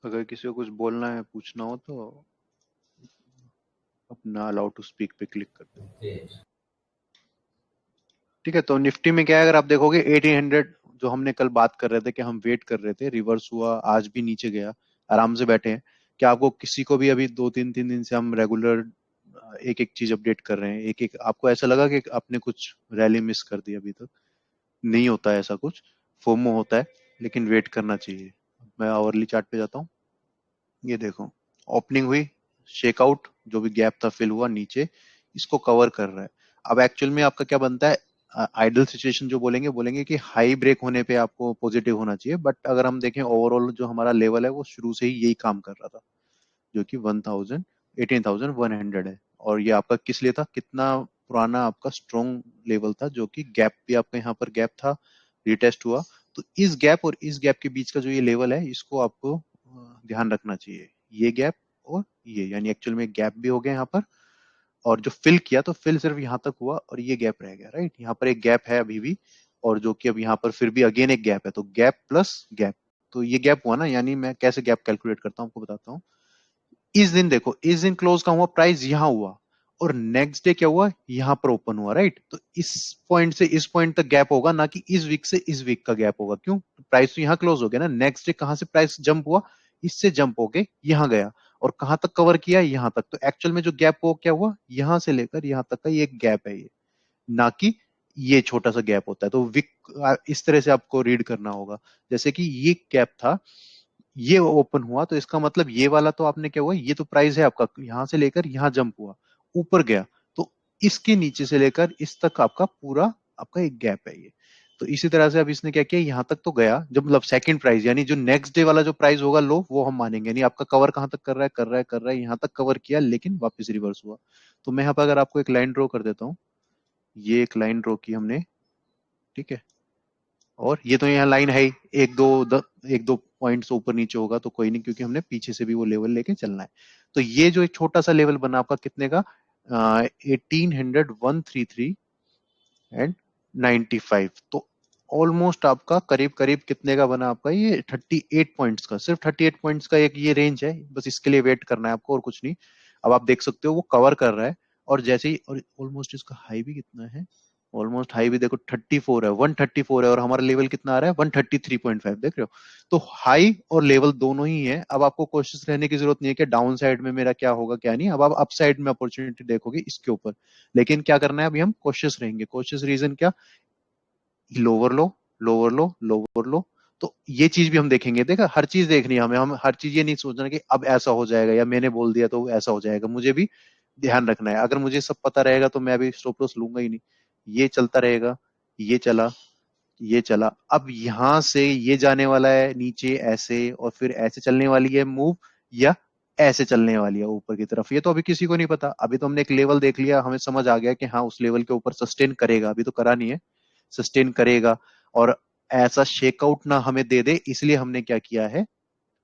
अगर किसी को कुछ बोलना है, पूछना हो तो अपना अलाउ टू स्पीक पे क्लिक कर दो। ठीक है, तो निफ्टी में क्या है, अगर आप देखोगे 1800 जो हमने कल बात कर रहे थे कि हम वेट कर रहे थे, रिवर्स हुआ, आज भी नीचे गया, आराम से बैठे हैं। क्या आपको किसी को भी अभी 2-3 दिन से हम रेगुलर एक एक चीज अपडेट कर रहे हैं, एक एक, आपको ऐसा लगा कि आपने कुछ रैली मिस कर दी अभी तक? नहीं होता है ऐसा कुछ, फोमो होता है, लेकिन वेट करना चाहिए। मैं आवरली चार्ट पे जाता हूँ। ये देखो, ओपनिंग हुई, शेकआउट, जो भी गैप था फिल हुआ नीचे, इसको कवर कर रहा है। अब एक्चुअल में आपका क्या बनता है, आइडल सिचुएशन जो बोलेंगे बोलेंगे कि हाई ब्रेक होने पे आपको पॉजिटिव होना चाहिए, बट अगर हम देखें ओवरऑल जो हमारा लेवल है वो शुरू से ही यही काम कर रहा था, जो कि 18,100 है। और ये आपका किस लिए था, कितना पुराना आपका स्ट्रॉन्ग लेवल था, जो कि गैप भी आपका यहाँ पर गैप था, रिटेस्ट हुआ। तो इस गैप और इस गैप के बीच का जो ये लेवल है, इसको आपको ध्यान रखना चाहिए। ये गैप और ये, यानी एक्चुअल में गैप भी हो गया यहाँ पर, और जो फिल किया तो फिल सिर्फ यहाँ तक हुआ और ये गैप रह गया, राइट। यहाँ पर एक गैप है अभी भी, और जो कि अब यहाँ पर फिर भी अगेन एक गैप है, तो गैप प्लस गैप, तो ये गैप हुआ ना। यानी मैं कैसे गैप कैलकुलेट करता हूँ आपको बताता हूँ। इस दिन देखो, इस दिन क्लोज का हुआ, प्राइस यहां हुआ, और नेक्स्ट डे क्या हुआ, यहां पर ओपन हुआ, राइट। तो इस पॉइंट से इस पॉइंट तक गैप होगा, ना कि इस वीक से इस वीक का गैप होगा। क्यों? प्राइस तो यहां क्लोज हो गया ना, नेक्स्ट डे कहां से प्राइस जंप हुआ, इससे जंप होके यहां गया, और कहां तक कवर किया, यहां तक। तो एक्चुअल में जो गैप हो क्या हुआ, यहां से लेकर यहां तक का ये गैप है, ये ना कि ये छोटा सा गैप होता है। तो विक इस तरह से आपको रीड करना होगा, जैसे कि ये गैप था, ये ओपन हुआ, तो इसका मतलब ये वाला तो आपने क्या हुआ, ये तो प्राइस है आपका, यहां से लेकर यहां जंप हुआ, ऊपर गया, तो इसके नीचे से लेकर इस तक आपका पूरा आपका एक गैप है ये। तो इसी तरह से अब इसने क्या किया, यहां तक तो गया, जब मतलब सेकंड प्राइस, यानी जो नेक्स्ट डे वाला जो प्राइस होगा लो, वो हम मानेंगे नहीं। आपका कवर कहां तक कर रहा है, कर रहा है, कर रहा है, यहां तक कवर किया, लेकिन वापस रिवर्स हुआ। तो मैं यहाँ पर अगर आपको एक लाइन ड्रॉ कर देता हूँ, ये एक लाइन ड्रॉ की हमने, ठीक है, और ये तो यहाँ लाइन है ही, एक दो पॉइंट्स ऊपर नीचे होगा तो कोई नहीं, क्योंकि हमने पीछे से भी वो लेवल लेके चलना है। तो ये जो एक छोटा सा लेवल बना आपका कितने का, 1800 133 एंड 95, तो ऑलमोस्ट आपका करीब करीब कितने का बना आपका, ये 38 पॉइंट्स का, सिर्फ 38 पॉइंट्स का एक ये रेंज है, बस इसके लिए वेट करना है आपको और कुछ नहीं। अब आप देख सकते हो वो कवर कर रहा है, और जैसे ही, और ऑलमोस्ट इसका हाई भी कितना है, ऑलमोस्ट हाई भी देखो 34 है, 134 है, और हमारा लेवल कितना आ रहा है, 133.5, देख रहे हो। तो हाई और लेवल दोनों ही है। अब आपको कोशिश रहने की जरूरत नहीं है कि डाउन साइड में मेरा क्या होगा क्या नहीं, अब आप अप साइड में अपॉर्चुनिटी देखोगे इसके ऊपर। लेकिन क्या करना है, अभी हम कोशिश रहेंगे। कोशिश रीजन क्या, लोअर लो, लोअर लो, लोअर लो। तो ये चीज भी हम देखेंगे, देखा, हर चीज देखनी है हमें, हम हर चीज ये नहीं सोचना कि अब ऐसा हो जाएगा या मैंने बोल दिया तो ऐसा हो जाएगा, मुझे भी ध्यान रखना है। अगर मुझे सब पता रहेगा तो मैं अभी स्टॉप लॉस लूंगा ही नहीं। ये चलता रहेगा, ये चला, ये चला, अब यहां से ये जाने वाला है नीचे ऐसे, और फिर ऐसे चलने वाली है मूव, या ऐसे चलने वाली है ऊपर की तरफ, ये तो अभी किसी को नहीं पता। अभी तो हमने एक लेवल देख लिया, हमें समझ आ गया कि हाँ उस लेवल के ऊपर सस्टेन करेगा, अभी तो करा नहीं है, सस्टेन करेगा, और ऐसा शेकआउट ना हमें दे दे, इसलिए हमने क्या किया है,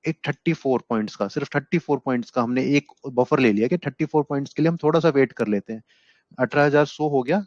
एक 34 पॉइंट्स का, सिर्फ 34 पॉइंट्स का हमने एक बफर ले लिया कि 34 पॉइंट्स के लिए हम थोड़ा सा वेट कर लेते हैं। 18,100 हो गया,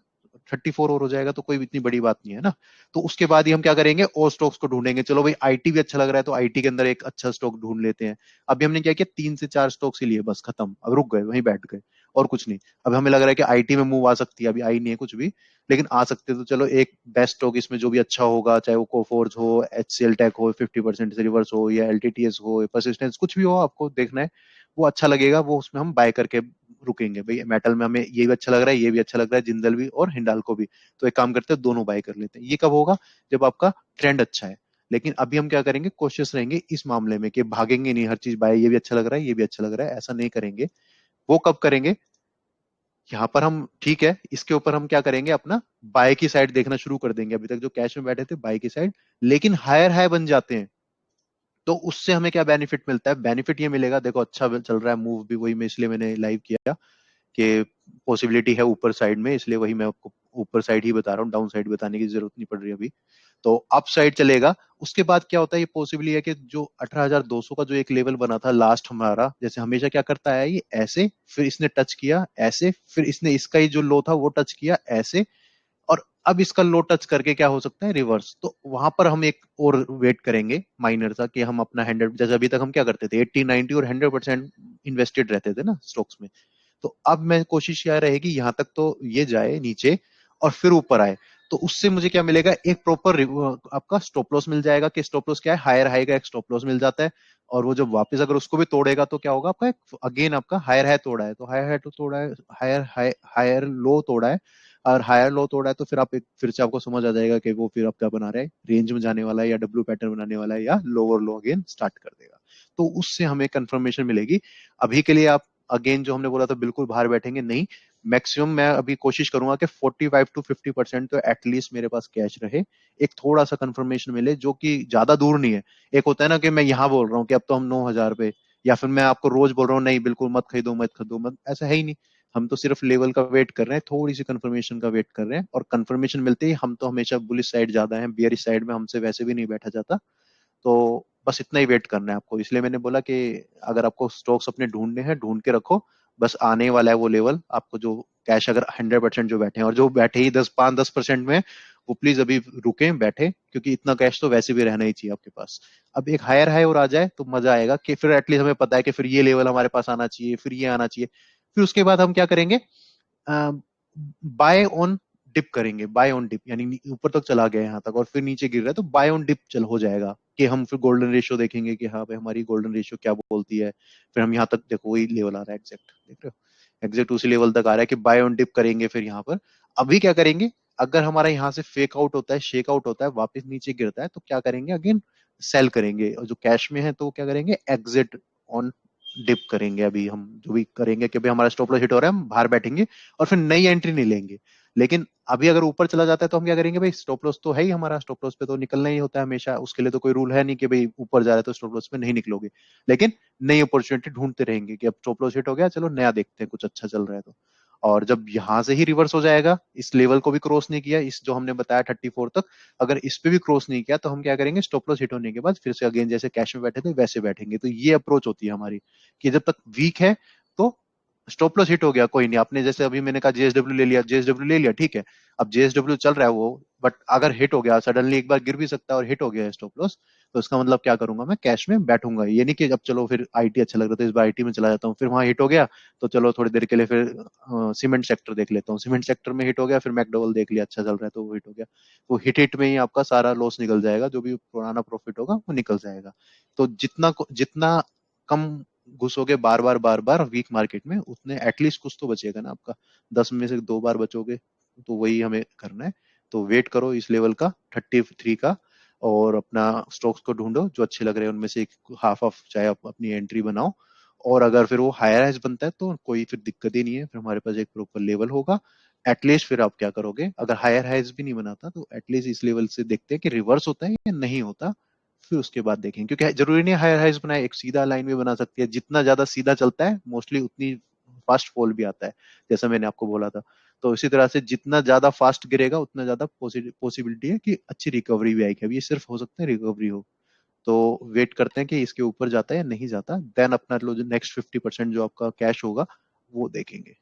34 और हो जाएगा तो कोई इतनी बड़ी बात नहीं है ना। तो उसके बाद ही हम क्या करेंगे, और स्टॉक्स को ढूंढेंगे। चलो भाई आईटी भी अच्छा लग रहा है, तो आईटी के अंदर एक अच्छा स्टॉक ढूंढ लेते हैं। अभी हमने क्या किया, 3 से 4 स्टॉक्स ही लिए, बस खत्म, अब रुक गए, वहीं बैठ गए, और कुछ नहीं। अब हमें लग रहा है कि आईटी में मूव आ सकती है, अभी आई नहीं है कुछ भी, लेकिन आ सकते, तो चलो एक बेस्ट स्टॉक इसमें जो भी अच्छा होगा, चाहे वो कोफोर्ज हो, एचसीएल टेक हो, 50% से रिवर्स हो, या एलटीटीएस हो, परसिस्टेंस, कुछ भी हो आपको देखना है, वो अच्छा लगेगा, वो उसमें हम बाय करके रुकेंगे। भाई मेटल में हमें ये भी अच्छा लग रहा है, ये भी अच्छा लग रहा है, जिंदल भी और हिंडाल्को भी, तो एक काम करते हैं दोनों बाय कर लेते हैं। ये कब होगा, जब आपका ट्रेंड अच्छा है। लेकिन अभी हम क्या करेंगे, कोशिश रहेंगे इस मामले में कि भागेंगे नहीं, हर चीज बाय, ये भी अच्छा लग रहा है, ये भी अच्छा लग रहा है, ऐसा नहीं करेंगे। वो कब करेंगे, यहाँ पर हम, ठीक है, इसके ऊपर हम क्या करेंगे, अपना बाय की साइड देखना शुरू कर देंगे। अभी तक जो कैश में बैठे थे बाय की साइड, लेकिन हायर हाई बन जाते हैं, तो उससे हमें क्या बेनिफिट मिलता है, बेनिफिट ये मिलेगा, देखो अच्छा चल रहा है मूव भी, वही मैं इसलिए मैंने लाइव किया कि पॉसिबिलिटी है ऊपर साइड में, इसलिए वही मैं आपको ऊपर साइड ही बता रहा हूँ, डाउन साइड बताने की जरूरत नहीं पड़ रही अभी। तो अप साइड चलेगा। उसके बाद क्या होता है, ये पॉसिबली है कि जो 18,200 का जो एक लेवल बना था लास्ट हमारा, जैसे हमेशा क्या करता है, ये ऐसे, फिर इसने टच किया ऐसे, फिर इसने इसका ही जो लो था वो टच किया ऐसे, और अब इसका लो टच करके क्या हो सकता है, रिवर्स। तो वहां पर हम एक और वेट करेंगे माइनर सा, कि हम अपना 100, जैसे अभी तक हम क्या करते थे 80 90 और 100% इन्वेस्टेड रहते थे ना स्टॉक्स में। तो अब मैं कोशिश यह रहेगी यहां तक तो ये जाए नीचे और फिर ऊपर आए। तो उससे मुझे क्या मिलेगा, एक प्रॉपर आपका स्टॉप लॉस मिल जाएगा, कि स्टॉप लॉस क्या है, हायर हाई का एक स्टॉप लॉस मिल जाता है। और वो जब वापस अगर उसको भी तोड़ेगा तो क्या होगा आपका, अगेन आपका हायर हाई तोड़ा है, तो हायर हाई तो तोड़ा है, हायर हाई हायर लो तोड़ा है, और हायर लो तोड़ा है, तो फिर आप एक फिर से आपको समझ आ जाएगा कि वो फिर आप क्या बना रहे हैं, रेंज में जाने वाला है या डब्ल्यू पैटर्न बनाने वाला है या लोअर लो अगेन स्टार्ट कर देगा। तो उससे हमें कंफर्मेशन मिलेगी। अभी के लिए आप अगेन जो हमने बोला था बिल्कुल बाहर बैठेंगे नहीं। मैक्सिमम मैं अभी कोशिश करूंगा कि 45 to 50% तो एटलीस्ट मेरे पास कैश रहे, एक थोड़ा सा कंफर्मेशन मिले जो कि ज्यादा दूर नहीं है। एक होता है ना कि मैं यहाँ बोल रहा हूँ कि अब तो हम 9,000 पे, या फिर मैं आपको रोज बोल रहा हूँ नहीं बिल्कुल मत खरीदो मत खरीदो मत, ऐसा है ही नहीं। हम तो सिर्फ लेवल का वेट कर रहे हैं, थोड़ी सी कंफर्मेशन का वेट कर रहे हैं, और कंफर्मेशन मिलते ही हम तो हमेशा बुलिश साइड ज्यादा है, बियरिश साइड में हमसे वैसे भी नहीं बैठा जाता। तो बस इतना ही वेट करना है आपको, इसलिए मैंने बोला कि अगर आपको स्टॉक्स अपने ढूंढने हैं ढूंढ के रखो। बस आने वाला है वो लेवल आपको, जो कैश अगर 100% जो बैठे हैं, और जो बैठे ही 10 5 10% में, वो प्लीज अभी रुके बैठे, क्योंकि इतना कैश तो वैसे भी रहना ही चाहिए आपके पास। अब एक हायर हाई और आ जाए तो मजा आएगा, कि फिर एटलीस्ट हमें पता है कि फिर ये लेवल हमारे पास आना चाहिए, फिर ये आना चाहिए। फिर उसके बाद हम क्या करेंगे, बाय ऑन डिप करेंगे, बाय ऑन डिप, यानी ऊपर तक चला गया यहाँ तक और फिर नीचे गिर रहा है तो बाय ऑन डिप चल हो जाएगा, कि हम फिर गोल्डन रेशियो देखेंगे कि हाँ भाई हमारी गोल्डन रेशियो क्या बोलती है। फिर हम यहाँ तक देखो वही लेवल आ रहा है एग्जैक्ट, देख रहे हो, एग्जैक्ट उसी लेवल तक आ रहा है कि बाय ऑन डिप करेंगे। फिर यहाँ पर अभी क्या करेंगे, अगर हमारा यहाँ से फेक आउट होता है, शेक आउट होता है, वापस नीचे गिरता है, तो क्या करेंगे, अगेन सेल करेंगे, और जो कैश में है तो क्या करेंगे, एग्जिट ऑन डिप करेंगे। अभी हम जो भी करेंगे कि भाई हमारा स्टॉप लॉस हिट हो रहा है, हम बाहर बैठेंगे और फिर नई एंट्री नहीं लेंगे। लेकिन अभी अगर ऊपर चला जाता है तो हम क्या करेंगे, भाई स्टॉप लॉस तो है ही हमारा, स्टॉप लॉस पे तो निकलना ही होता है हमेशा, उसके लिए तो कोई रूल है नहीं कि भाई ऊपर जा रहा है तो स्टॉप लॉस पे नहीं निकलोगे। लेकिन नई अपॉर्चुनिटी ढूंढते रहेंगे कि अब स्टॉप लॉस हिट हो गया, चलो नया देखते हैं, कुछ अच्छा चल रहा है तो। और जब यहां से ही रिवर्स हो जाएगा, इस लेवल को भी क्रॉस नहीं किया, इस जो हमने बताया 34 तक, अगर इस पे भी क्रॉस नहीं किया, तो हम क्या करेंगे, स्टॉप लॉस हिट होने के बाद फिर से अगेन जैसे कैश में बैठे थे वैसे बैठेंगे। तो ये अप्रोच होती है हमारी, कि जब तक वीक है तो स्टॉप लॉस हिट हो गया कोई नहीं, आपने जैसे अभी मैंने कहा जेएसडब्ल्यू ले लिया, जेएसडब्ल्यू ले लिया ठीक है, अब जेएसडब्ल्यू चल रहा है वो, बट अगर हिट हो गया सडनली, एक बार गिर भी सकता है और हिट हो गया स्टॉप लॉस, तो इसका मतलब क्या करूंगा, मैं कैश में बैठूंगा। ये नहीं कि अब चलो फिर आईटी अच्छा लग रहा था इस बार आईटी में चला जाता हूँ, फिर वहां हिट हो गया तो चलो थोड़ी देर के लिए फिर सीमेंट सेक्टर देख लेता हूँ, सीमेंट सेक्टर में हिट हो गया, फिर मैकडोवल देख लिया अच्छा चल रहा है तो वो हिट हो गया। वो हिट हिट में ही आपका सारा लॉस निकल जाएगा, जो भी पुराना प्रॉफिट होगा वो निकल जाएगा। तो जितना जितना कम घुसोगे बार बार वीक मार्केट में, उतने एटलीस्ट कुछ तो बचेगा ना आपका। 10 में से 2 बार बचोगे, तो वही हमें करना है। तो वेट करो इस लेवल का 33 का, और अपना स्टॉक्स को ढूंढो जो अच्छे लग रहे हैं, उनमें से एक हाफ ऑफ चाहे आप अपनी एंट्री बनाओ। और अगर फिर वो हायर हाइज बनता है तो कोई फिर दिक्कत ही नहीं है, फिर हमारे पास एक प्रॉपर लेवल होगा। एटलीस्ट फिर आप क्या करोगे, अगर हायर हाइज भी नहीं बनाता तो एटलीस्ट इस लेवल से देखते हैं कि रिवर्स होता है या नहीं होता, फिर उसके बाद देखेंगे। क्योंकि जरूरी नहीं हायर हाइज बनाए, एक सीधा लाइन भी बना सकती है, जितना ज्यादा सीधा चलता है मोस्टली उतनी फास्ट फॉल भी आता है, जैसा मैंने आपको बोला था। तो इसी तरह से जितना ज्यादा फास्ट गिरेगा उतना ज्यादा पॉसिबिलिटी है कि अच्छी रिकवरी भी आएगी। अब ये सिर्फ हो सकता है रिकवरी हो, तो वेट करते हैं कि इसके ऊपर जाता है या नहीं जाता, देन अपना लो जो नेक्स्ट 50% जो आपका कैश होगा वो देखेंगे।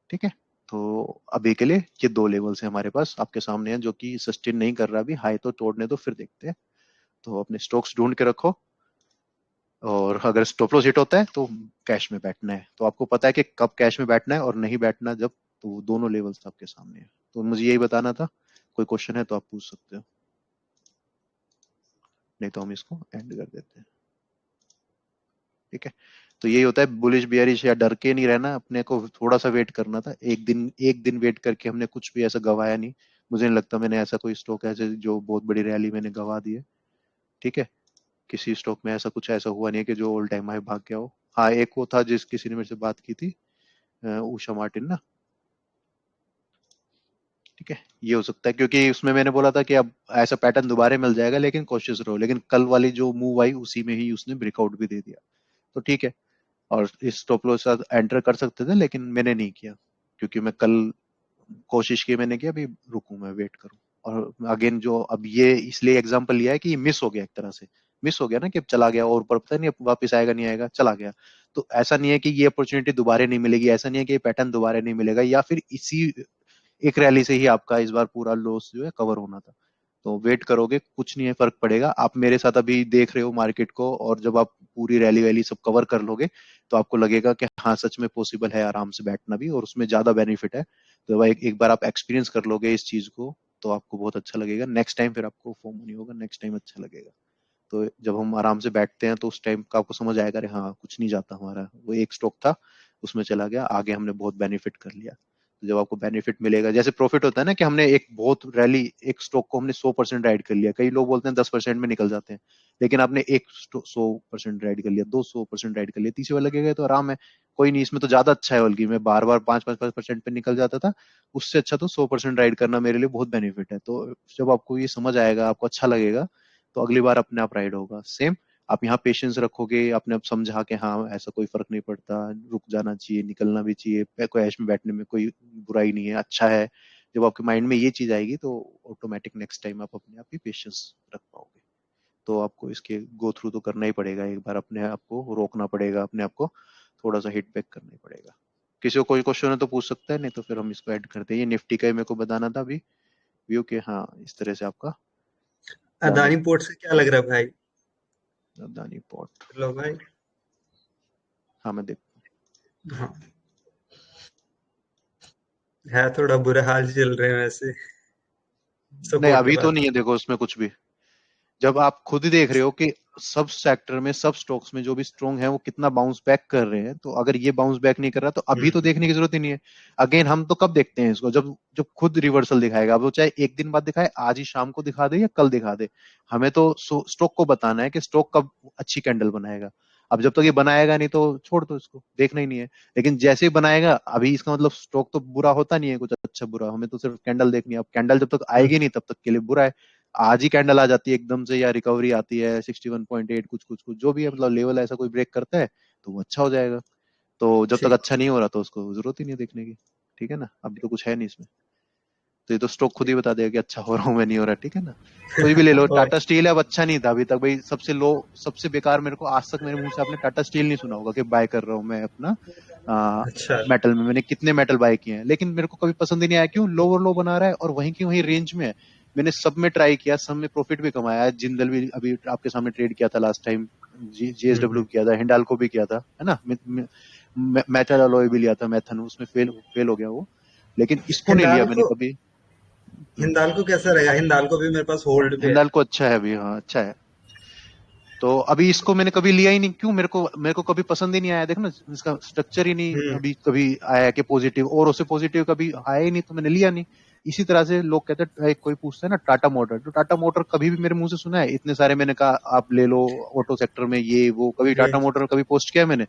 ठीक है। तो अभी के लिए ये 2 लेवल्स हैं हमारे पास आपके सामने हैं, जो कि सस्टेन नहीं कर रहा, अभी हाई तो तोड़ने दो फिर देखते हैं। तो अपने स्टॉक्स ढूंढ के रखो, और अगर स्टॉप लॉस हिट होता है तो कैश में बैठना है। तो आपको पता है कि कब कैश में बैठना है और नहीं बैठना जब, तो दोनों लेवल्स आपके सामने है। तो मुझे यही बताना था, कोई क्वेश्चन है तो आप पूछ सकते हो, नहीं तो हम इसको एंड कर देते हैं। ठीक है। तो यही होता है बुलिश बियरिश, या डर के नहीं रहना, अपने को थोड़ा सा वेट करना था, एक दिन वेट करके हमने कुछ भी ऐसा गवाया नहीं। मुझे नहीं लगता मैंने ऐसा कोई स्टॉक है जो बहुत बड़ी रैली मैंने गवा दी है। ठीक है। किसी स्टॉक में ऐसा कुछ ऐसा हुआ नहीं है कि जो ऑल टाइम हाई भाग गया हो। हाँ एक वो था जिस किसी ने मेरे से बात की थी, उषा मार्टिन ना। ठीक है। ये हो सकता है क्योंकि उसमें मैंने बोला था कि अब ऐसा पैटर्न दोबारा मिल जाएगा, लेकिन कोशिश रहो। लेकिन कल वाली जो मूव आई उसी में ही उसने ब्रेकआउट भी दे दिया, तो ठीक है। और इस स्टॉप लॉस साथ एंटर कर सकते थे, लेकिन मैंने नहीं किया, क्योंकि मैं कल कोशिश की मैंने कि अभी रुकूं, मैं वेट करूं। और अगेन जो अब ये इसलिए एग्जांपल लिया है कि ये मिस हो गया, एक तरह से मिस हो गया ना, कि अब चला गया और ऊपर पता नहीं अब वापस आएगा नहीं आएगा, चला गया। तो ऐसा नहीं है कि ये अपॉर्चुनिटी दोबारा नहीं मिलेगी, ऐसा नहीं है कि ये पैटर्न दोबारा नहीं मिलेगा, या फिर इसी एक रैली से ही आपका इस बार पूरा लॉस जो है कवर होना था। तो वेट करोगे कुछ नहीं है, फर्क पड़ेगा। आप मेरे साथ अभी देख रहे हो मार्केट को, और जब आप पूरी रैली वैली सब कवर कर लोगे तो आपको लगेगा कि हाँ सच में पॉसिबल है आराम से बैठना भी, और उसमें ज्यादा बेनिफिट है। तो भाई एक बार आप एक्सपीरियंस कर लोगे इस चीज को तो आपको बहुत अच्छा लगेगा। नेक्स्ट टाइम फिर आपको फोमो नहीं होगा, नेक्स्ट टाइम अच्छा लगेगा। तो जब हम आराम से बैठते हैं तो उस टाइम का आपको समझ आएगा, अरे हाँ कुछ नहीं जाता हमारा, वो एक स्टॉक था उसमें चला गया, आगे हमने बहुत बेनिफिट कर लिया। तो जब आपको बेनिफिट मिलेगा, जैसे प्रॉफिट होता है ना कि हमने एक बहुत रैली, एक स्टॉक को हमने 100% राइड कर लिया, कई लोग बोलते हैं 10% में निकल जाते हैं, लेकिन आपने एक 100% राइड कर लिया, 200% राइड कर लिया, तीसरे वाले लगेगा तो आराम है। कोई नहीं, इसमें तो ज्यादा अच्छा है, बल्कि मैं बार बार 5-5% पे निकल जाता था, उससे अच्छा तो 100% राइड करना मेरे लिए बहुत बेनिफिट है। तो जब आपको ये समझ आएगा, आपको अच्छा लगेगा, तो अगली बार अपने आप राइड होगा सेम। आप यहाँ पेशेंस रखोगे, अपने आप समझा के हाँ ऐसा कोई फर्क नहीं पड़ता, रुक जाना चाहिए, निकलना भी चाहिए, कोई ऐश में बैठने में कोई बुराई नहीं है, अच्छा है। जब आपके माइंड में ये चीज आएगी तो ऑटोमेटिक नेक्स्ट टाइम आप अपने आप ही पेशेंस रख पाओगे। तो आपको इसके गो थ्रू तो करना ही पड़ेगा, एक बार अपने आप को रोकना पड़ेगा, अपने आप को थोड़ा सा हिट बैक करना ही पड़ेगा। किसी को कोई क्वेश्चन है तो पूछ सकता है, नहीं तो फिर हम इसको ऐड करते हैं। ये निफ्टी का ही मेरे को बताना था अभी व्यू के, हाँ इस तरह से आपका जाना अदानी पोर्ट से क्या लग रहा है भाई? अदानी पोर्ट। लो भाई। हाँ मैं देख, हाँ, है थोड़ा बुरा हाल चल रहे हैं वैसे नहीं सपोर्ट के अभी तो बाद। नहीं है देखो उसमें कुछ भी। जब आप खुद ही देख रहे हो कि सब सेक्टर में, सब स्टॉक्स में जो भी स्ट्रॉन्ग है वो कितना बाउंस बैक कर रहे हैं, तो अगर ये बाउंस बैक नहीं कर रहा तो अभी तो हम्म। देखने की जरूरत ही नहीं है। अगेन हम तो कब देखते हैं इसको, जब जब खुद रिवर्सल दिखाएगा, अब वो चाहे एक दिन बाद दिखाए, आज ही शाम को दिखा दे या कल दिखा दे, हमें तो स्टॉक को बताना है कि स्टॉक कब अच्छी कैंडल बनाएगा। अब जब तक ये बनाएगा नहीं तो छोड़ दो, इसको देखना ही नहीं है। लेकिन जैसे ही बनाएगा, अभी इसका मतलब स्टॉक तो बुरा होता नहीं है कुछ अच्छा बुरा, हमें तो सिर्फ कैंडल देखनी है। अब कैंडल जब तक हम्म। आएगी नहीं तब तक के लिए बुरा है। आज ही कैंडल आ जाती है एकदम से, या रिकवरी आती है 61.8 कुछ कुछ कुछ जो भी है, मतलब लेवल ऐसा कोई ब्रेक करता है तो वो अच्छा हो जाएगा। तो जब तक ठीक। अच्छा नहीं हो रहा तो उसको जरूरत ही नहीं है देखने की। ठीक है ना, अभी तो कुछ है नहीं इसमें। तो ये तो स्टॉक खुद ही बता देगा कि अच्छा हो रहा हूँ मैं, नहीं हो रहा। ठीक है ना, कोई भी ले लो। और टाटा स्टील अब अच्छा नहीं था अभी तक भाई, सबसे लो, सबसे बेकार, मेरे को आज तक मेरे मुंह से आपने टाटा स्टील नहीं सुना होगा कि बाय कर रहा हूँ मैं अपना अच्छा। मेटल में। मैंने कितने मेटल बाय किए हैं, लेकिन मेरे को कभी पसंद ही नहीं आया। क्यों? लोअर लो बना रहा है और वहीं की वहीं रेंज में है। मैंने सब में ट्राई किया, सब में प्रॉफिट भी कमाया है। जिंदल भी अभी आपके सामने ट्रेड किया था लास्ट टाइम, जीएसडब्ल्यू हम्म। किया था, हिंडाल्को भी किया था, है ना, मेटल अलॉय भी लिया था मैथन, उसमें फेल फेल हो गया वो। लेकिन इसको नहीं लिया मैंने हिंदाल्को कभी। हिंदाल्को कैसा रहेगा? हिंदाल्को भी मेरे पास होल्ड पे है। हिंडाल्को अच्छा है अभी, हाँ अच्छा है। तो अभी इसको मैंने कभी लिया ही नहीं। क्यों? मेरे को कभी पसंद ही नहीं आया। देखो ना, इसका स्ट्रक्चर ही नहीं हम्म। अभी कभी आया कि पॉजिटिव, और उससे पॉजिटिव कभी आया ही नहीं, तो मैंने लिया नहीं। इसी तरह से लोग कहते हैं, कोई पूछता है ना टाटा मोटर, तो टाटा मोटर कभी भी मेरे मुंह से सुना है? इतने सारे मैंने कहा आप ले लो ऑटो सेक्टर में, ये वो, कभी टाटा रेंज। मोटर कभी पोस्ट किया है मैंने?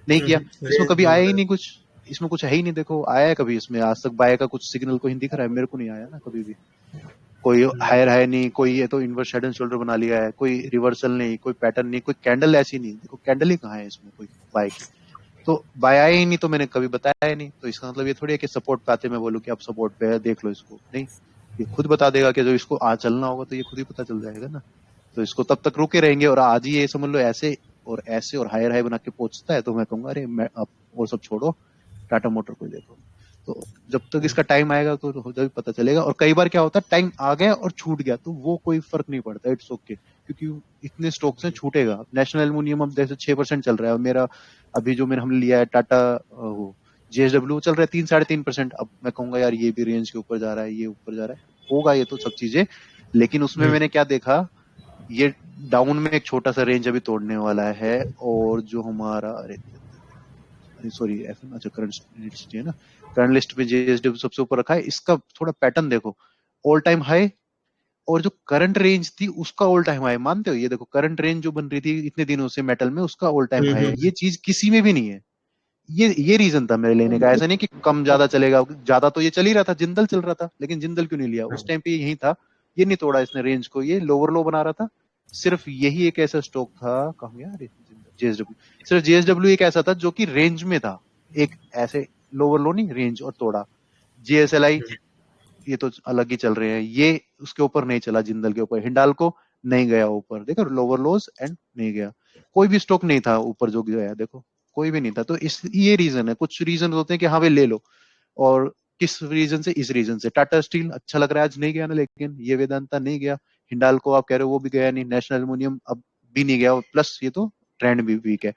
नहीं किया। इसमें रेंज कभी में आया ही होगा। नहीं कुछ। इसमें कुछ है ही नहीं। देखो आया है कभी इसमें आज तक बाय का कुछ सिग्नल को हिंदी दिख रहा है? मेरे को नहीं आया ना कभी भी। कोई हायर है नहीं, कोई ये तो इनवर्स हेड एंड शोल्डर बना लिया है, कोई रिवर्सल नहीं, कोई पैटर्न नहीं, कोई कैंडल ऐसी नहीं। देखो कैंडल ही कहाँ है इसमें कोई बाय की। तो बाय आया ही नहीं तो मैंने कभी बताया ही नहीं। तो इसका मतलब ये थोड़ी है कि सपोर्ट पे आते मैं बोलूँ कि आप सपोर्ट पे है देख लो इसको, नहीं। ये खुद बता देगा कि जो इसको आज चलना होगा तो ये खुद ही पता चल जाएगा ना। तो इसको तब तक रुके रहेंगे, और आज ही ये समझ लो ऐसे और ऐसे और हायर हाई बना के पहुंचता है तो मैं कहूंगा अरे मैं अब वो सब छोड़ो, टाटा मोटर को ही देखो। तो जब तक इसका टाइम आएगा तो जब पता चलेगा। और कई बार क्या होता है, टाइम आ गया और छूट गया तो वो कोई फर्क नहीं पड़ता, इट्स ओके, क्योंकि इतने स्टॉक्स हैं, छूटेगा। नेशनल एल्युमिनियम अब जैसे 6% चल रहा है, और मेरा अभी जो मैंने हमने लिया है टाटा वो जेएसडब्ल्यू चल रहा है 3-3.5%। अब मैं कहूंगा यार ये भी रेंज के ऊपर जा रहा है, ये ऊपर जा रहा है, होगा ये तो सब चीजें। लेकिन उसमें हम्म। मैंने क्या देखा, ये डाउन में एक छोटा सा रेंज अभी तोड़ने वाला है। और जो हमारा, अरे सॉरी एफ, अच्छा करंट लिस्ट है ना, करंट लिस्ट पे जेएसडब्ल्यू सबसे ऊपर रखा है। इसका थोड़ा पैटर्न देखो, ऑल टाइम हाई, और जो करंट रेंज थी उसका ऑल टाइम हाई, मानते हो? ये देखो करंट रेंज जो बन रही थी इतने दिनों से मेटल में, उसका ऑल टाइम हाई है। ये चीज किसी में भी नहीं है। ये रीजन था मेरे लेने का। ऐसा नहीं कि कम ज्यादा चलेगा, ज्यादा तो ये चल ही रहा था, जिंदल चल रहा था, लेकिन जिंदल क्यों नहीं लिया उस हाँ। टाइम पे? यही था, ये नहीं तोड़ा इसने रेंज को, ये लोअर लो बना रहा था। सिर्फ यही एक ऐसा स्टॉक था, कहूँ यार, जेएसडब्ल्यू, सिर्फ जेएसडब्ल्यू एक ऐसा था जो कि रेंज में था, एक ऐसे लोअर लो नहीं, रेंज और तोड़ा। जीएसएलआई ये तो अलग ही चल रहे हैं, ये उसके ऊपर नहीं चला, जिंदल के ऊपर। हिंडाल्को नहीं गया ऊपर, देखो लोअर लोज एंड नहीं गया। कोई भी स्टॉक नहीं था ऊपर जो गया, देखो कोई भी नहीं था। तो इस ये रीजन है, कुछ रीजन होते हैं कि हाँ भाई ले लो, और किस रीजन से? इस रीजन से। टाटा स्टील अच्छा लग रहा है आज, नहीं गया ना, लेकिन ये वेदांता नहीं गया। हिंडाल्को आप कह रहे हो वो भी गया नहीं, नेशनल एल्युमिनियम अब भी नहीं गया, प्लस ये तो ट्रेंड भी वीक है।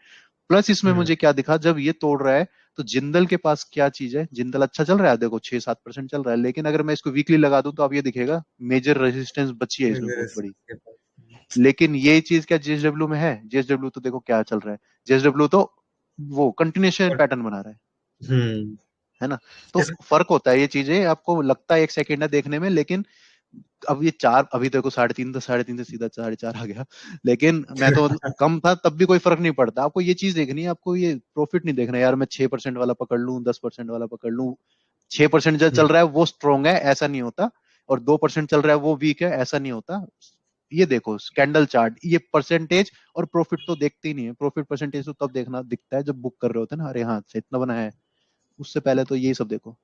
प्लस इसमें हम्म। मुझे क्या दिखा, जब ये तोड़ रहा है तो जिंदल के पास क्या चीज है, जिंदल अच्छा चल रहा है, देखो 6-7% चल रहा है, लेकिन अगर मैं इसको वीकली लगा दूं तो अब ये दिखेगा मेजर रेजिस्टेंस बची है इसमें मेरे बहुत बड़ी। के पास। लेकिन ये चीज क्या जेएसडब्ल्यू में है? जेएसडब्ल्यू तो देखो क्या चल रहा है, जेएसडब्ल्यू तो वो कंटिन्यूशन और- पैटर्न बना रहा हम्म। है ना। तो इस फर्क होता है, ये चीजें आपको लगता है एक सेकंड है देखने में, लेकिन अब ये चार, अभी देखो 3.5 था, 3.5 से सीधा 4.5 आ गया, लेकिन मैं तो मतलब कम था तब भी कोई फर्क नहीं पड़ता। आपको ये चीज देखनी है, आपको ये प्रॉफिट नहीं देखना यार मैं 6% वाला पकड़ लूं, 10% वाला पकड़ लूं। 6% जो चल हम्म। रहा है वो स्ट्रोंग है ऐसा नहीं होता, और 2% चल रहा है वो वीक है ऐसा नहीं होता। ये देखो कैंडल चार्ट, ये परसेंटेज और प्रॉफिट तो देखते ही नहीं है। प्रॉफिट परसेंटेज तो तब देखना दिखता है जब बुक कर रहे होते हैं ना, अरे हाँ अच्छा इतना बना है, उससे पहले तो यही सब देखो।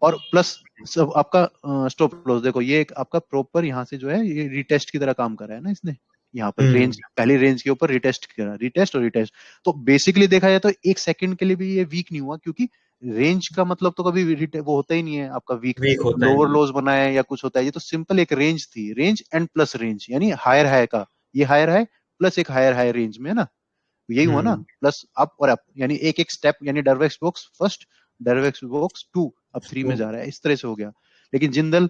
और प्लस सब आपका स्टॉप लॉस देखो, ये एक आपका प्रॉपर यहाँ से जो है ये रिटेस्ट की तरह काम कर रहा है ना इसने, यहाँ पर हम्म। रेंज, पहली रेंज के ऊपर रिटेस्ट करा, रिटेस्ट और रिटेस्ट। तो बेसिकली देखा जाए तो एक सेकंड के लिए भी ये वीक नहीं हुआ, क्योंकि रेंज का मतलब तो कभी वो होता ही नहीं है आपका वीक, वीक होता है लोअर नहीं। लोज बना है या कुछ होता है। ये तो सिंपल एक रेंज थी, रेंज एंड प्लस रेंज, यानी हायर हाई का, ये हायर हाई प्लस एक हायर हाई रेंज में है ना, यही हुआ ना, हम्म। प्लस अप और अप, यानी एक एक स्टेप, यानी डरवेक्स बॉक्स फर्स्ट, डरवेक्स बॉक्स टू, अब थ्री में तो जा रहा है, इस तरह से हो गया। लेकिन जिंदल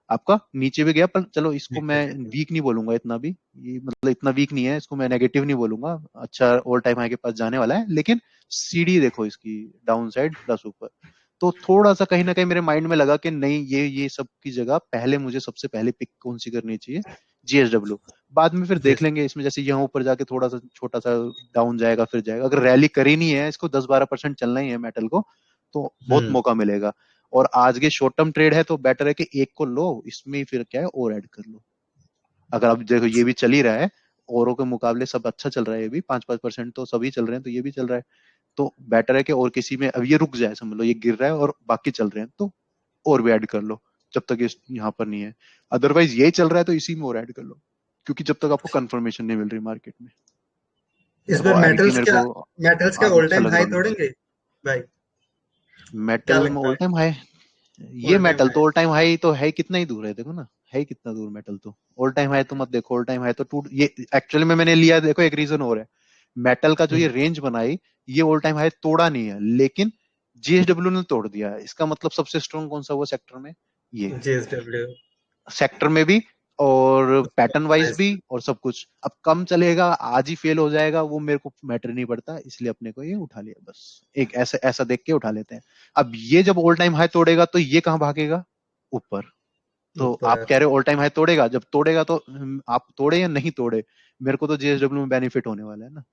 आपका नीचे भी गया, पर चलो इसको नीचे मैं से- वीक नहीं बोलूंगा इतना भी, ये मतलब इतना वीक नहीं है, इसको मैं नेगेटिव नहीं बोलूंगा, अच्छा ऑल टाइम हाई के पास जाने वाला है। लेकिन सीढ़ी देखो इसकी, डाउन साइड प्लस ऊपर, तो थोड़ा सा कहीं ना कहीं मेरे माइंड में लगा कि नहीं, ये सब की जगह पहले मुझे सबसे पहले पिक कौन सी करनी चाहिए, जीएसडब्ल्यू। बाद में फिर देख yes। लेंगे इसमें, जैसे यहाँ ऊपर जाके थोड़ा सा छोटा सा डाउन जाएगा फिर जाएगा, अगर रैली करी नहीं है, इसको 10-12% चलना ही है मेटल को, तो बहुत हम्म। मौका मिलेगा। और आज के शॉर्ट टर्म ट्रेड है तो बेटर है कि एक को लो, इसमें ही फिर क्या है और ऐड कर लो। अगर अब देखो ये भी चल ही रहा है, औरों के मुकाबले सब अच्छा चल रहा है, ये भी 5-5% तो सभी चल रहे हैं, तो ये भी चल रहा है, तो बेटर है कि और किसी में अब ये रुक जाए, समझ लो ये गिर रहा है और बाकी चल रहे हैं, तो और भी ऐड कर लो जब तक ये यहाँ पर नहीं है। अदरवाइज यही चल रहा है तो इसी में और ऐड कर लो, क्योंकि जब तक आपको कंफर्मेशन नहीं मिल रही मार्केट में। इस देखो बार आईटी मेटल्स मेरे क्या, को मेटल्स क्या आज ऑल अच्छा टाइम लग हाई रहा है। तोड़ेंगे भाई? क्या मेटल में लगता ऑल है? टाइम हाई, ये ऑल टाइम मेटल हाई। तो ऑल टाइम हाई तो है, कितना ही दूर है देखो ना, है कितना दूर मेटल तो। ऑल टाइम हाई तो मत देखो, ऑल टाइम हाई तो टूट, ये एक्चुअली में मैंने लिया देखो एक रीजन और है, मेटल का जो ये हम्म। रेंज बनाई, ये ऑल टाइम हाई तोड़ा नहीं है, लेकिन जीएसडब्ल्यू ने तोड़ दिया है। इसका मतलब सबसे स्ट्रॉन्ग कौन सा हुआ सेक्टर में, ये जेएसडब्ल्यू। सेक्टर में भी और पैटर्न वाइज भी और सब कुछ। अब कम चलेगा आज ही फेल हो जाएगा वो मेरे को मैटर नहीं पड़ता, इसलिए अपने को ये उठा लिया बस, एक ऐसा ऐसा देख के उठा लेते हैं। अब ये जब ऑल टाइम हाई तोड़ेगा तो ये कहाँ भागेगा, ऊपर। तो आप ऊपर। कह रहे हो ऑल टाइम हाई तोड़ेगा, जब तोड़ेगा तो आप तोड़े या नहीं तोड़े, मेरे को तो जेएसडब्ल्यू में बेनिफिट होने वाला है ना।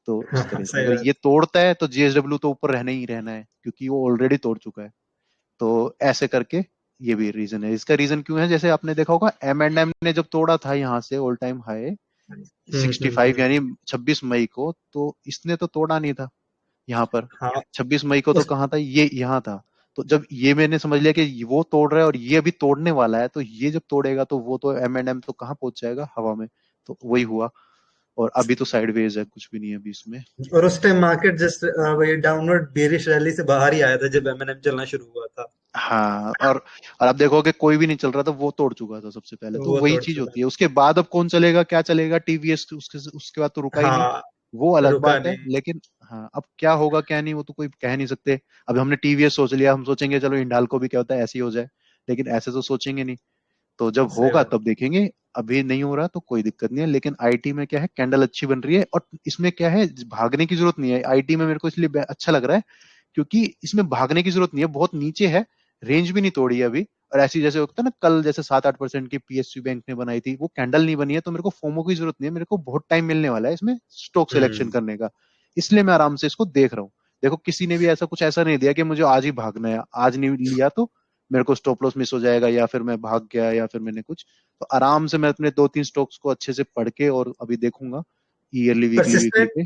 तो इस तरह से सही अगर बात। ये तोड़ता है तो जेएसडब्ल्यू तो ऊपर रहना ही रहना है, क्योंकि वो ऑलरेडी तोड़ चुका है। तो ऐसे करके ये भी रीजन है। इसका रीजन क्यों है, जैसे आपने देखा होगा M&M ने जब तोड़ा था यहाँ से ऑल टाइम हाई 65, हम्म। यानी 26 मई को, तो इसने तो तोड़ा नहीं था यहाँ पर। हाँ। 26 मई को तो उस कहाँ था, ये यहाँ था। तो जब ये मैंने समझ लिया कि वो तोड़ रहा है और ये अभी तोड़ने वाला है, तो ये जब तोड़ेगा तो वो तो M&M तो कहाँ पहुंच जाएगा, हवा में। तो वही हुआ, और अभी तो साइडवेज है, कुछ भी नहीं है अभी इसमें। और उस टाइम मार्केट जस्ट वही डाउनवर्ड बेरिश रैली से बाहर ही आया था जब एमएनएम चलना शुरू हुआ था। हाँ, और आप देखोगे कोई भी नहीं चल रहा था, वो तोड़ चुका था सबसे पहले, तो तो वो वही तोड़ चीज चुका होती है। उसके बाद अब कौन चलेगा क्या चलेगा, टीवीएस उसके बाद तो रुका था। ही नहीं, हाँ। वो अलग रुका बात है। नहीं। लेकिन हाँ, अब क्या होगा क्या नहीं वो तो कोई कह नहीं सकते। अब हमने टीवीएस सोच लिया, हम सोचेंगे चलो हिंडाल्को भी क्या होता है ऐसे ही हो जाए, लेकिन ऐसे तो सोचेंगे नहीं। तो जब सही होगा बात। तब देखेंगे, अभी नहीं हो रहा तो कोई दिक्कत नहीं है। लेकिन आईटी में क्या है, कैंडल अच्छी बन रही है, और इसमें क्या है, भागने की जरूरत नहीं है आईटी में, मेरे को इसलिए अच्छा लग रहा है क्योंकि इसमें भागने की जरूरत नहीं है, बहुत नीचे है, रेंज भी नहीं तोड़ी है अभी। और ऐसी जैसे होता है ना, कल जैसे 7-8% की पीएसयू बैंक ने बनाई थी, वो कैंडल नहीं बनी है, तो मेरे को फोमो की जरूरत नहीं है, मेरे को बहुत टाइम मिलने वाला है इसमें स्टॉक सिलेक्शन हम्म। करने का, इसलिए मैं आराम से इसको देख रहा हूँ। देखो किसी ने भी ऐसा कुछ ऐसा नहीं दिया कि मुझे आज ही भागना है, आज नहीं लिया तो मेरे को स्टॉप लॉस मिस हो जाएगा, या फिर मैं भाग गया, या फिर मैंने कुछ। तो आराम से मैं अपने 2-3 स्टॉक्स को अच्छे से पढ़ के और अभी देखूंगा ईयरली वीकली वीकली परसिस्टेंट पे।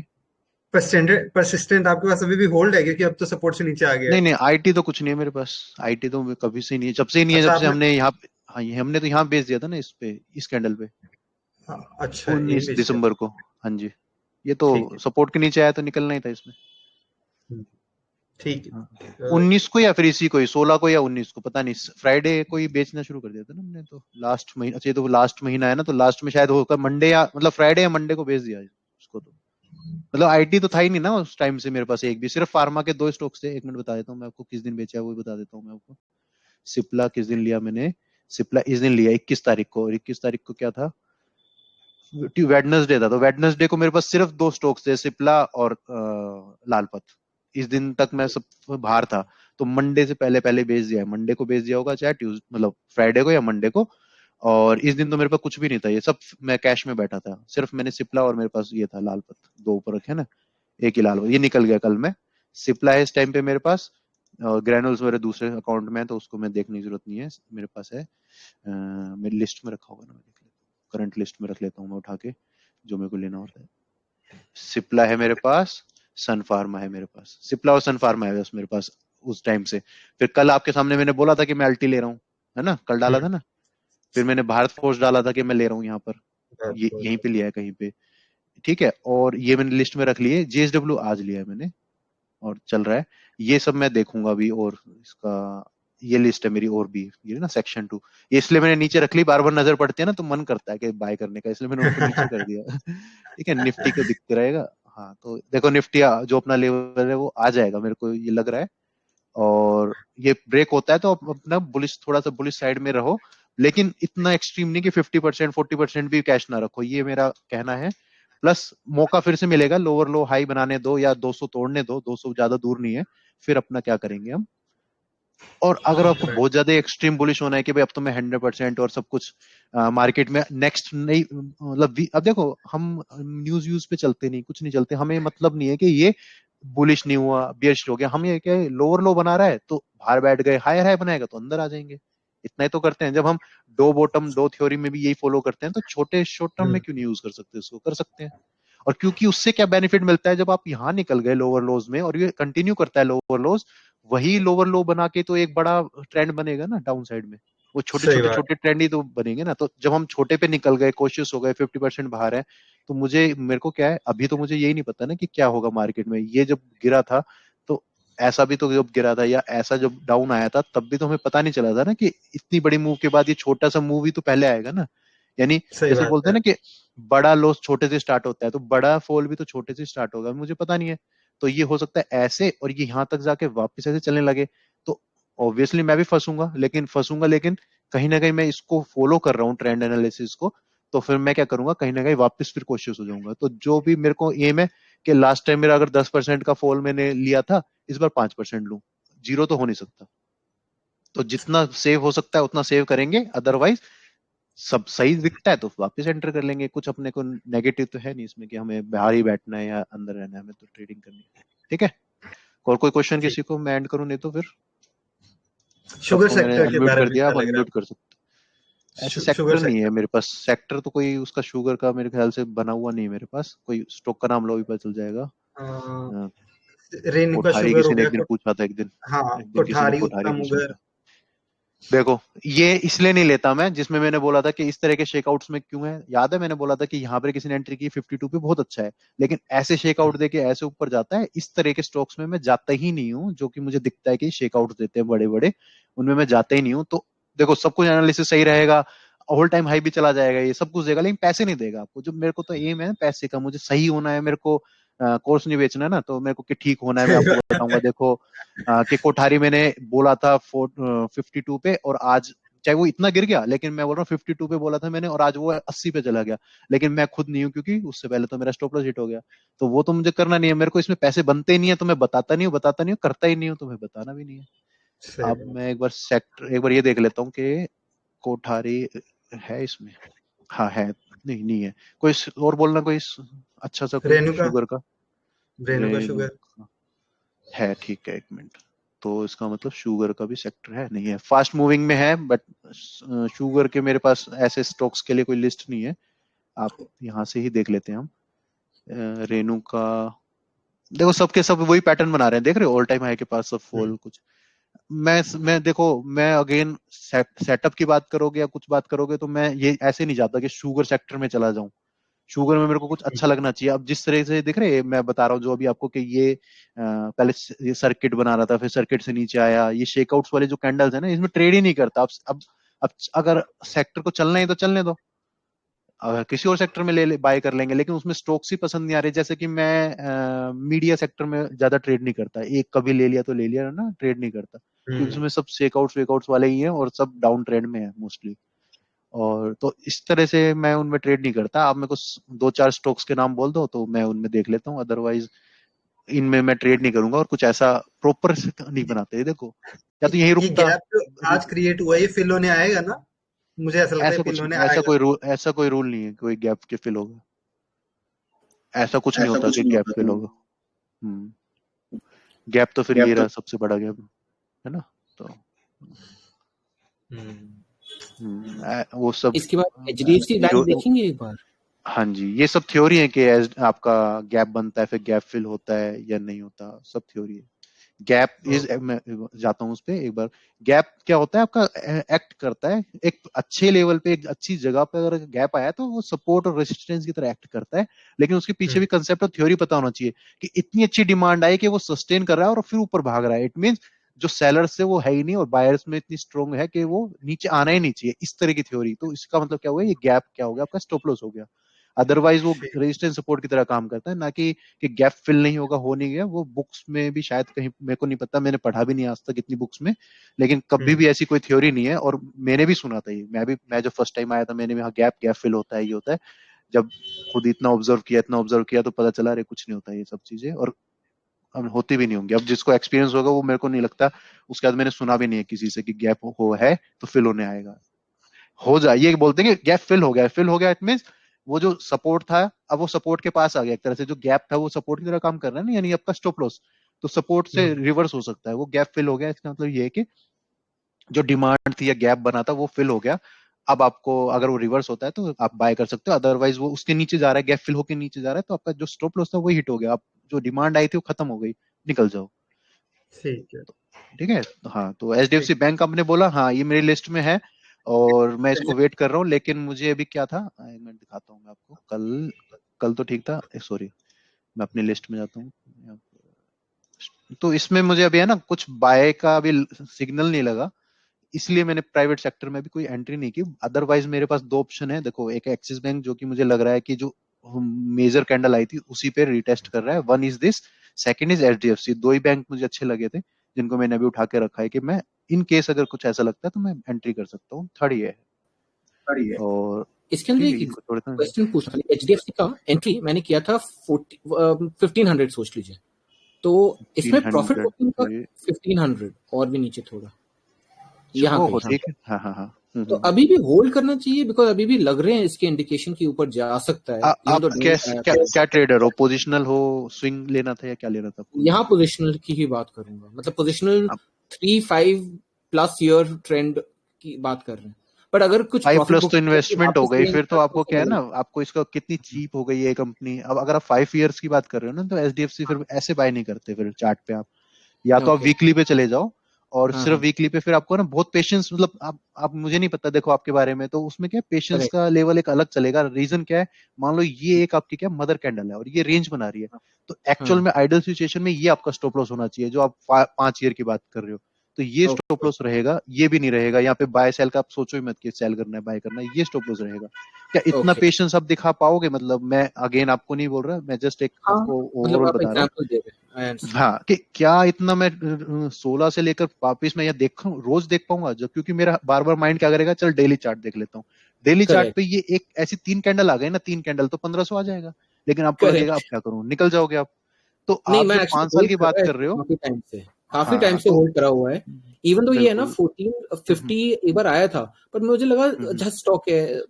परसेंटेज परसिस्टेंट आपके पास अभी भी होल्ड है क्योंकि अब तो सपोर्ट से नीचे आ गया नहीं है। नहीं, आईटी तो कुछ नहीं है मेरे पास, आईटी तो कभी से ही नहीं है, जब से ही नहीं है, जब अच्छा से आपने। हमने यहाँ हाँ, ये हमने तो यहाँ बेच दिया था ना इस पे, इस कैंडल पे, हाँ, अच्छा यही 19 बेच दिसंबर को। हाँ जी, ये तो ठीक है। सपोर्ट के नीचे आया तो निकलना ही था इसमें। हम्म। ठीक है। हाँ, 19 को या फिर इसी को ही 16 को या 19 को पता नहीं, फ्राइडे को ही बेचना शुरू कर दिया था ना हमने तो, लास्ट महीना, अच्छा ये तो लास्ट महीना है ना, तो लास्ट में शायद होगा मंडे या मतलब फ्राइडे या मंडे को बेच दिया उसको तो। मतलब आईटी तो था ही नहीं ना उस टाइम से मेरे पास एक भी, सिर्फ फार्मा के दो स्टॉक्स थे। एक मिनट बता देता हूँ मैं आपको किस दिन बेचा है, वो भी बता देता हूँ मैं आपको। सिप्ला किस दिन लिया मैंने, सिप्ला इस दिन लिया 21 तारीख को, और 21 तारीख को क्या था, वेडनेसडे था, तो वेडनेसडे को मेरे पास सिर्फ दो स्टॉक्स थे, सिप्ला और लालपत। इस दिन तक मैं सब बाहर था, तो मंडे से पहले पहले भेज दिया है, मंडे को भेज दिया होगा चाहे ट्यूज मतलब फ्राइडे को या मंडे को। और इस दिन तो मेरे पास कुछ भी नहीं था, ये सब मैं कैश में बैठा था, सिर्फ मैंने सिप्ला और मेरे पास ये था लालपत, दो ऊपर रखे ना, एक ही लालपत, ये निकल गया कल में। सिप्ला है इस टाइम पे मेरे पास, और ग्रेनुल्स मेरे दूसरे अकाउंट में है, तो उसको मैं देखने की जरूरत नहीं है, मेरे पास है। मेरी लिस्ट में रखा होगा ना, मैं देख लेता हूँ, करंट लिस्ट में रख लेता हूँ मैं उठा के, जो मेरे को लेना होता है। सिप्ला है मेरे पास, सन फार्मा है मेरे पास, सिप्ला और सन फार्मा है बस मेरे पास उस टाइम से। फिर कल आपके सामने मैंने बोला था कि मैं अल्टी ले रहा हूँ, है ना, कल डाला था ना। फिर मैंने भारत फोर्स डाला था कि मैं ले रहा हूँ यहाँ पर, ये यहीं पे लिया है कहीं पे, ठीक है। और ये मैंने लिस्ट में रख लिए, जेएसडब्ल्यू आज लिया है मैंने और चल रहा है। ये सब मैं देखूंगा अभी, और इसका ये लिस्ट है मेरी और भी, ये ना सेक्शन 2, ये इसलिए मैंने नीचे रख ली, बार बार नजर पड़ती है ना तो मन करता है कि बाय करने का, इसलिए मैंने उनको नीचे कर दिया। ठीक है, निफ्टी को दिखते रहेगा। हाँ तो देखो निफ्टी जो अपना लेवल है वो आ जाएगा मेरे को ये लग रहा है, और ये ब्रेक होता है तो अपना बुलिश, थोड़ा सा बुलिश साइड में रहो, लेकिन इतना एक्सट्रीम नहीं कि 50% 40% भी कैश ना रखो, ये मेरा कहना है। प्लस मौका फिर से मिलेगा, लोअर लो हाई बनाने दो या 200 तोड़ने दो, 200 ज्यादा दूर नहीं है, फिर अपना क्या करेंगे हम। और अगर आपको बहुत ज्यादा एक्सट्रीम बुलिश होना है कि भाई अब तो मैं 100% और सब कुछ मार्केट में नेक्स्ट नहीं, मतलब अब देखो हम न्यूज व्यूज पे चलते नहीं, कुछ नहीं चलते, हमें मतलब नहीं है कि ये बुलिश नहीं हुआ बियरिश हो गया, हम ये क्या लोअर लो बना रहा है तो बाहर बैठ गए, हायर हाई बनाएगा तो अंदर आ जाएंगे, इतना ही तो करते हैं। जब हम दो बॉटम दो थ्योरी में भी यही फॉलो करते हैं, तो छोटे शॉर्ट टर्म में क्यों नहीं यूज कर सकते, उसको कर सकते हैं। और क्योंकि उससे क्या बेनिफिट मिलता है, जब आप यहाँ निकल गए लोअर लोज में और ये कंटिन्यू करता है लोअर लोज, वही लोअर लो बना के तो एक बड़ा ट्रेंड बनेगा ना डाउन साइड में, वो छोटे सही छोटे बात। छोटे ट्रेंड ही तो बनेंगे ना। तो जब हम छोटे पे निकल गए, कोशिश हो गए, 50% बाहर है, तो मुझे मेरे को क्या है, अभी तो मुझे यही नहीं पता ना कि क्या होगा मार्केट में। ये जब गिरा था तो ऐसा भी तो जब गिरा था, या ऐसा जब डाउन आया था तब भी तो हमें पता नहीं चला था ना कि इतनी बड़ी मूव के बाद ये छोटा सा मूव ही तो पहले आएगा ना। यानी सही जैसे बात बोलते हैं है। ना कि बड़ा लॉस छोटे से स्टार्ट होता है, तो बड़ा फॉल भी तो छोटे से स्टार्ट होगा, मुझे पता नहीं है। तो ये हो सकता है ऐसे, और ये यहाँ तक जाके वापस ऐसे चलने लगे, तो ऑब्वियसली मैं भी फंसूंगा लेकिन कहीं ना कहीं मैं इसको फॉलो कर रहा हूँ ट्रेंड एनालिसिस को, तो फिर मैं क्या करूंगा, कहीं ना कहीं वापस फिर कोशिश हो जाऊंगा। तो जो भी मेरे को एम है कि लास्ट टाइम मेरा अगर 10% का फॉल मैंने लिया था, इस बार 5% लूं, जीरो तो हो नहीं सकता। तो जितना सेव हो सकता है उतना सेव करेंगे, अदरवाइज सब सही दिखता है तो वापस एंटर कर लेंगे। कुछ अपने को नेगेटिव तो है नहीं इसमें कि हमें बाहर ही बैठना है या अंदर रहना है, हमें तो ट्रेडिंग करनी है। ठीक है, और कोई क्वेश्चन ठीक। किसी को, मैं एंड करूं, नहीं तो फिर शुगर सबको मैंने सेक्टर के अनम्यूट बारे कर में दिया, क्या आप लग रहा अनम्यूट कर है? सकते। ऐसे शुगर सेक्टर नहीं है सेक्टर। मेरे पास, सेक्टर तो कोई उसका शुगर का मेरे ख्याल से बना हुआ नहीं है मेरे पास, कोई स्टॉक का नाम लो भी पता चल जाएगा। अ, रेणुका कोठारी शुगर हो किसी ने गया एक दिन पूछा था, एक दिन, हाँ, एक दिन किसी ने कोठारी कोठारी उत्तम पूछा उगर। था। देखो ये इसलिए नहीं लेता मैं, जिसमें मैंने बोला था कि इस तरह के शेकआउट्स में क्यों है, याद है मैंने बोला था कि यहाँ पर किसी ने एंट्री की 52 पे बहुत अच्छा है, लेकिन ऐसे शेकआउट देके ऐसे ऊपर जाता है, इस तरह के स्टॉक्स में मैं जाता ही नहीं हूँ, जो कि मुझे दिखता है कि शेकआउट देते हैं बड़े बड़े, उनमें मैं जाता ही नहीं हूँ। तो देखो सब कुछ एनालिसिस सही रहेगा, ऑल टाइम हाई भी चला जाएगा, ये सब कुछ देगा, लेकिन पैसे नहीं देगा आपको। जो मेरे को तो एम है पैसे का, मुझे सही होना है, मेरे को कोर्स नहीं बेचना है ना, तो मेरे को कि ठीक होना है, मैं सही आपको बात बताऊंगा। देखो कि कोठारी मैंने बोला था 52 पे, और आज चाहे वो इतना गिर गया, लेकिन मैं बोल रहा हूँ 52 पे बोला था मैंने और आज वो 80 पे चला गया, लेकिन मैं खुद नहीं हूँ क्योंकि उससे पहले तो मेरा स्टॉप लॉस हिट हो गया। तो वो तो मुझे करना नहीं है, मेरे को इसमें पैसे बनते ही नहीं है, तो मैं बताता नहीं हूँ, करता ही नहीं हूँ, तो मैं बताना भी नहीं है। सही अब बात। मैं एक बार ये देख लेता हूँ कि कोठारी है इसमें, हाँ है, नहीं नहीं है, कोई और बोलना, कोई अच्छा सा कोई रेणुका। शुगर का। रेणुका रेनू शुगर। है, ठीक है, एक मिनट। तो इसका मतलब शुगर का भी सेक्टर है, नहीं है, फास्ट मूविंग में है, बट शुगर के मेरे पास ऐसे स्टॉक्स के लिए कोई लिस्ट नहीं है। आप यहाँ से ही देख लेते हैं हम। रेनू का, देखो सबके सब वही पैटर्न बना रहे हैं, देख रहे हो, ऑल टाइम हाई के पास सब फॉल कुछ। मैं देखो, मैं अगेन सेटअप की बात करोगे या कुछ बात करोगे, तो मैं ये ऐसे नहीं चाहता कि शुगर सेक्टर में चला जाऊं, शुगर में मेरे को कुछ अच्छा लगना चाहिए। अब जिस तरह से देख रहे हैं, मैं बता रहा हूँ जो अभी आपको कि ये पहले ये सर्किट बना रहा था, फिर सर्किट से नीचे आया, ये शेकआउट्स वाले जो कैंडल्स है ना, इसमें ट्रेड ही नहीं करता। अब अगर सेक्टर को चलना है तो चलने दो, किसी और सेक्टर में ले बाय कर लेंगे, लेकिन उसमें स्टॉक्स ही पसंद नहीं आ रहे। जैसे कि मैं मीडिया सेक्टर में ज्यादा ट्रेड नहीं करता, एक कभी ले लिया तो ले लिया ना, ट्रेड नहीं करता, क्योंकि हम्म। उसमें सब शेकआउट्स वेकआउट्स वाले ही हैं और सब डाउन ट्रेंड में है मोस्टली। और तो इस तरह से मैं उनमें ट्रेड नहीं करता। आप मेरे को दो चार स्टॉक्स के नाम बोल दो तो मैं उनमें देख लेता हूँ, अदरवाइज इनमें मैं ट्रेड नहीं करूंगा। और कुछ ऐसा प्रॉपर नहीं बनाते ये देखो, या तो यहीं ये रुकता। गैप जो आज क्रिएट हुआ है, ये फिल होने आएगा ना? मुझे ऐसा लगता है फिल होने आएगा। ऐसा कोई रूल नहीं है कोई गैप के फिल होगा। ऐसा कुछ नहीं ऐसा होता कुछ कि नहीं गैप होता फिल कि होगा। हम्म। गैप तो फिर ये गैप तो। रहा सबसे बड़ा गैप, है ना। तो हम्म। वो सब इसके बाद एचडीएफसी बैंक देखेंगे एक बार। हाँ जी, ये सब थ्योरी है कि आपका गैप बनता है फिर गैप फिल होता है या नहीं होता, सब थ्योरी है। गैप इज, मैं जाता हूँ उस पे एक बार। गैप क्या होता है आपका, एक्ट करता है एक अच्छे लेवल पे, एक अच्छी जगह पे अगर गैप आया तो वो सपोर्ट और रेजिस्टेंस की तरह एक्ट करता है। लेकिन उसके पीछे भी कंसेप्ट और थ्योरी पता होना चाहिए कि इतनी अच्छी डिमांड आई कि वो सस्टेन कर रहा है और फिर ऊपर भाग रहा है। इट मीन जो सेलर्स से वो है ही नहीं और बायर्स में इतनी स्ट्रोंग है कि वो नीचे आना ही नहीं चाहिए, इस तरह की थ्योरी। तो इसका मतलब क्या हुआ, ये गैप क्या हो गया आपका, स्टॉप लॉस हो गया। अदरवाइज वो रेजिस्टेंस सपोर्ट की तरह काम करता है, ना कि गैप फिल नहीं होगा, हो नहीं गया। वो बुक्स में भी शायद कहीं, मेरे को नहीं पता, मैंने पढ़ा भी नहीं आज तक इतनी बुक्स में, लेकिन कभी भी ऐसी कोई थ्योरी नहीं है। और मैंने भी सुना था ये, मैं जो फर्स्ट टाइम आया था मैंने भी, हाँ गैप गैप फिल होता है, ये होता है। जब खुद इतना ऑब्जर्व किया तो पता चला अरे कुछ नहीं होता ये सब चीजें, और अब होती भी नहीं होंगी। अब जिसको एक्सपीरियंस होगा वो, मेरे को नहीं लगता उसके बाद मैंने सुना भी नहीं है किसी से कि गैप हो है तो फिल होने आएगा। हो जाए ये बोलते हैं कि गैप फिल हो गया, फिल हो गया इट मीन वो जो सपोर्ट था अब वो सपोर्ट के पास आ गया। एक तरह से जो गैप था वो सपोर्ट की तरह काम कर रहा है ना, यानी आपका स्टॉप लॉस तो सपोर्ट से रिवर्स हो सकता है। वो गैप फिल हो गया, इसका मतलब ये है कि जो डिमांड थी या गैप बना था वो फिल हो गया। अब आपको अगर वो रिवर्स होता है तो आप बाय कर सकते हो, अदरवाइज वो उसके नीचे जा रहा है, गैप फिल होकर नीचे जा रहा है, तो आपका जो स्टॉप लॉस था वही हिट हो गया। आप जो डिमांड आई थी वो खत्म हो गई, निकल जाओ। ठीक है। ठीक है। हाँ तो H D F C bank आपने बोला, हाँ ये मेरी लिस्ट में है और मैं इसको वेट कर रहा हूँ। लेकिन मुझे अभी क्या था, एक मिनट दिखाता हूँ मैं आपको। कल कल तो ठीक था, सॉरी मैं अपनी लिस्ट में जाता हूँ। तो इसमें मुझे अभी है ना कुछ बाय का अभी सिग्नल नहीं लगा, इसलिए मैंने प्राइवेट सेक्टर में भी कोई एंट्री नहीं की। अदरवाइज मेरे पास दो ऑप्शन है, देखो एक एक्सिस बैंक जो कि मुझे लग रहा है कि जो मेजर कैंडल आई थी उसी पे रिटेस्ट कर रहा है, one is this, second is HDFC. दो ही बैंक मुझे अच्छे लगे थे जिनको मैंने अभी उठा के रखा है कि मैं इन केस अगर कुछ ऐसा लगता है तो मैं एंट्री कर सकता हूँ। थर्ड ये है। बढ़िया। और इसके अंदर ठीक है, एक इसको थोड़ा सा क्वेश्चन पूछना था, एचडीएफसी का एंट्री मैंने किया था 1500 सोच लीजिए, तो इसमें प्रॉफिट 1500 बुकिंग का 1500 और भी नीचे थोड़ा यहाँ ओहो पे। ठीक है, हाँ हाँ हाँ। तो अभी भी होल्ड करना चाहिए, बिकॉज अभी भी लग रहे हैं इसके इंडिकेशन के ऊपर जा सकता है, इवन आप तो क्या ट्रेडर हो, पोजिशनल हो, स्विंग लेना था या क्या लेना था आपको? यहाँ पोजिशनल की ही बात करूंगा, मतलब पोजिशनल आप 3-5+ ईयर ट्रेंड की बात कर रहे हैं। बट अगर कुछ 5 प्रॉफिट प्लस तो बुकिंग इन्वेस्टमेंट हो वापस गई, लेंगे फिर तो आपको क्या है ना, तो आपको इसका कितनी चीप हो गई है कंपनी। अब अगर आप 5 इयर्स की बात कर रहे हो ना तो एचडीएफसी फिर ऐसे बाय नहीं करते फिर चार्ट पे। आप या तो आप ओके। वीकली पे चले जाओ, और हाँ सिर्फ हाँ वीकली पे फिर आपको ना बहुत पेशेंस, मतलब आप मुझे नहीं पता देखो आपके बारे में, तो उसमें क्या पेशेंस करेक्ट। का लेवल एक अलग चलेगा। रीजन क्या है, मान लो ये एक आपकी क्या मदर कैंडल है और ये रेंज बना रही है, तो एक्चुअल हाँ में आइडल सिचुएशन में ये आपका स्टॉप लॉस होना चाहिए जो आप 5 ईयर की बात कर रहे हो। तो ये स्टॉप ओके लॉस रहेगा, ये भी नहीं रहेगा। यहाँ पे बाय सेल का आप सोचो ही मत कि सेल करना है बाय करना है, ये स्टॉप लॉस रहेगा। क्या इतना ओके। पेशेंस आप दिखा पाओगे? मतलब मैं अगेन आपको नहीं बोल रहा, मैं जस्ट एक हाँ आपको मतलब ओवरऑल आप बता रहा हूँ। एग्जांपल दे रहे हैं, आई अंडरस्टैंड। हाँ कि क्या इतना मैं 16 से लेकर वापिस मैं यहाँ देखूं, रोज देख पाऊंगा जब, क्योंकि मेरा बार बार माइंड क्या करेगा, चल डेली चार्ट देख लेता हूँ। डेली चार्ट करेक्ट पे ये एक ऐसी 3 कैंडल आ गए ना, 3 कैंडल तो 1500 आ जाएगा। लेकिन आपको लगेगा अब करेक्ट। क्या करूं, निकल जाओगे आप। तो नहीं, आप मैं जो एक्चुअली 5 साल होल्ड की कर बात रहा है कर रहे इसको हो, काफी टाइम हाँ से तो होल्ड करा हुआ है। इवन तो ये है ना बिल्कुल। 1450 एक बार आया था, पर मुझे लगा हम्म, जस्ट स्टॉक है,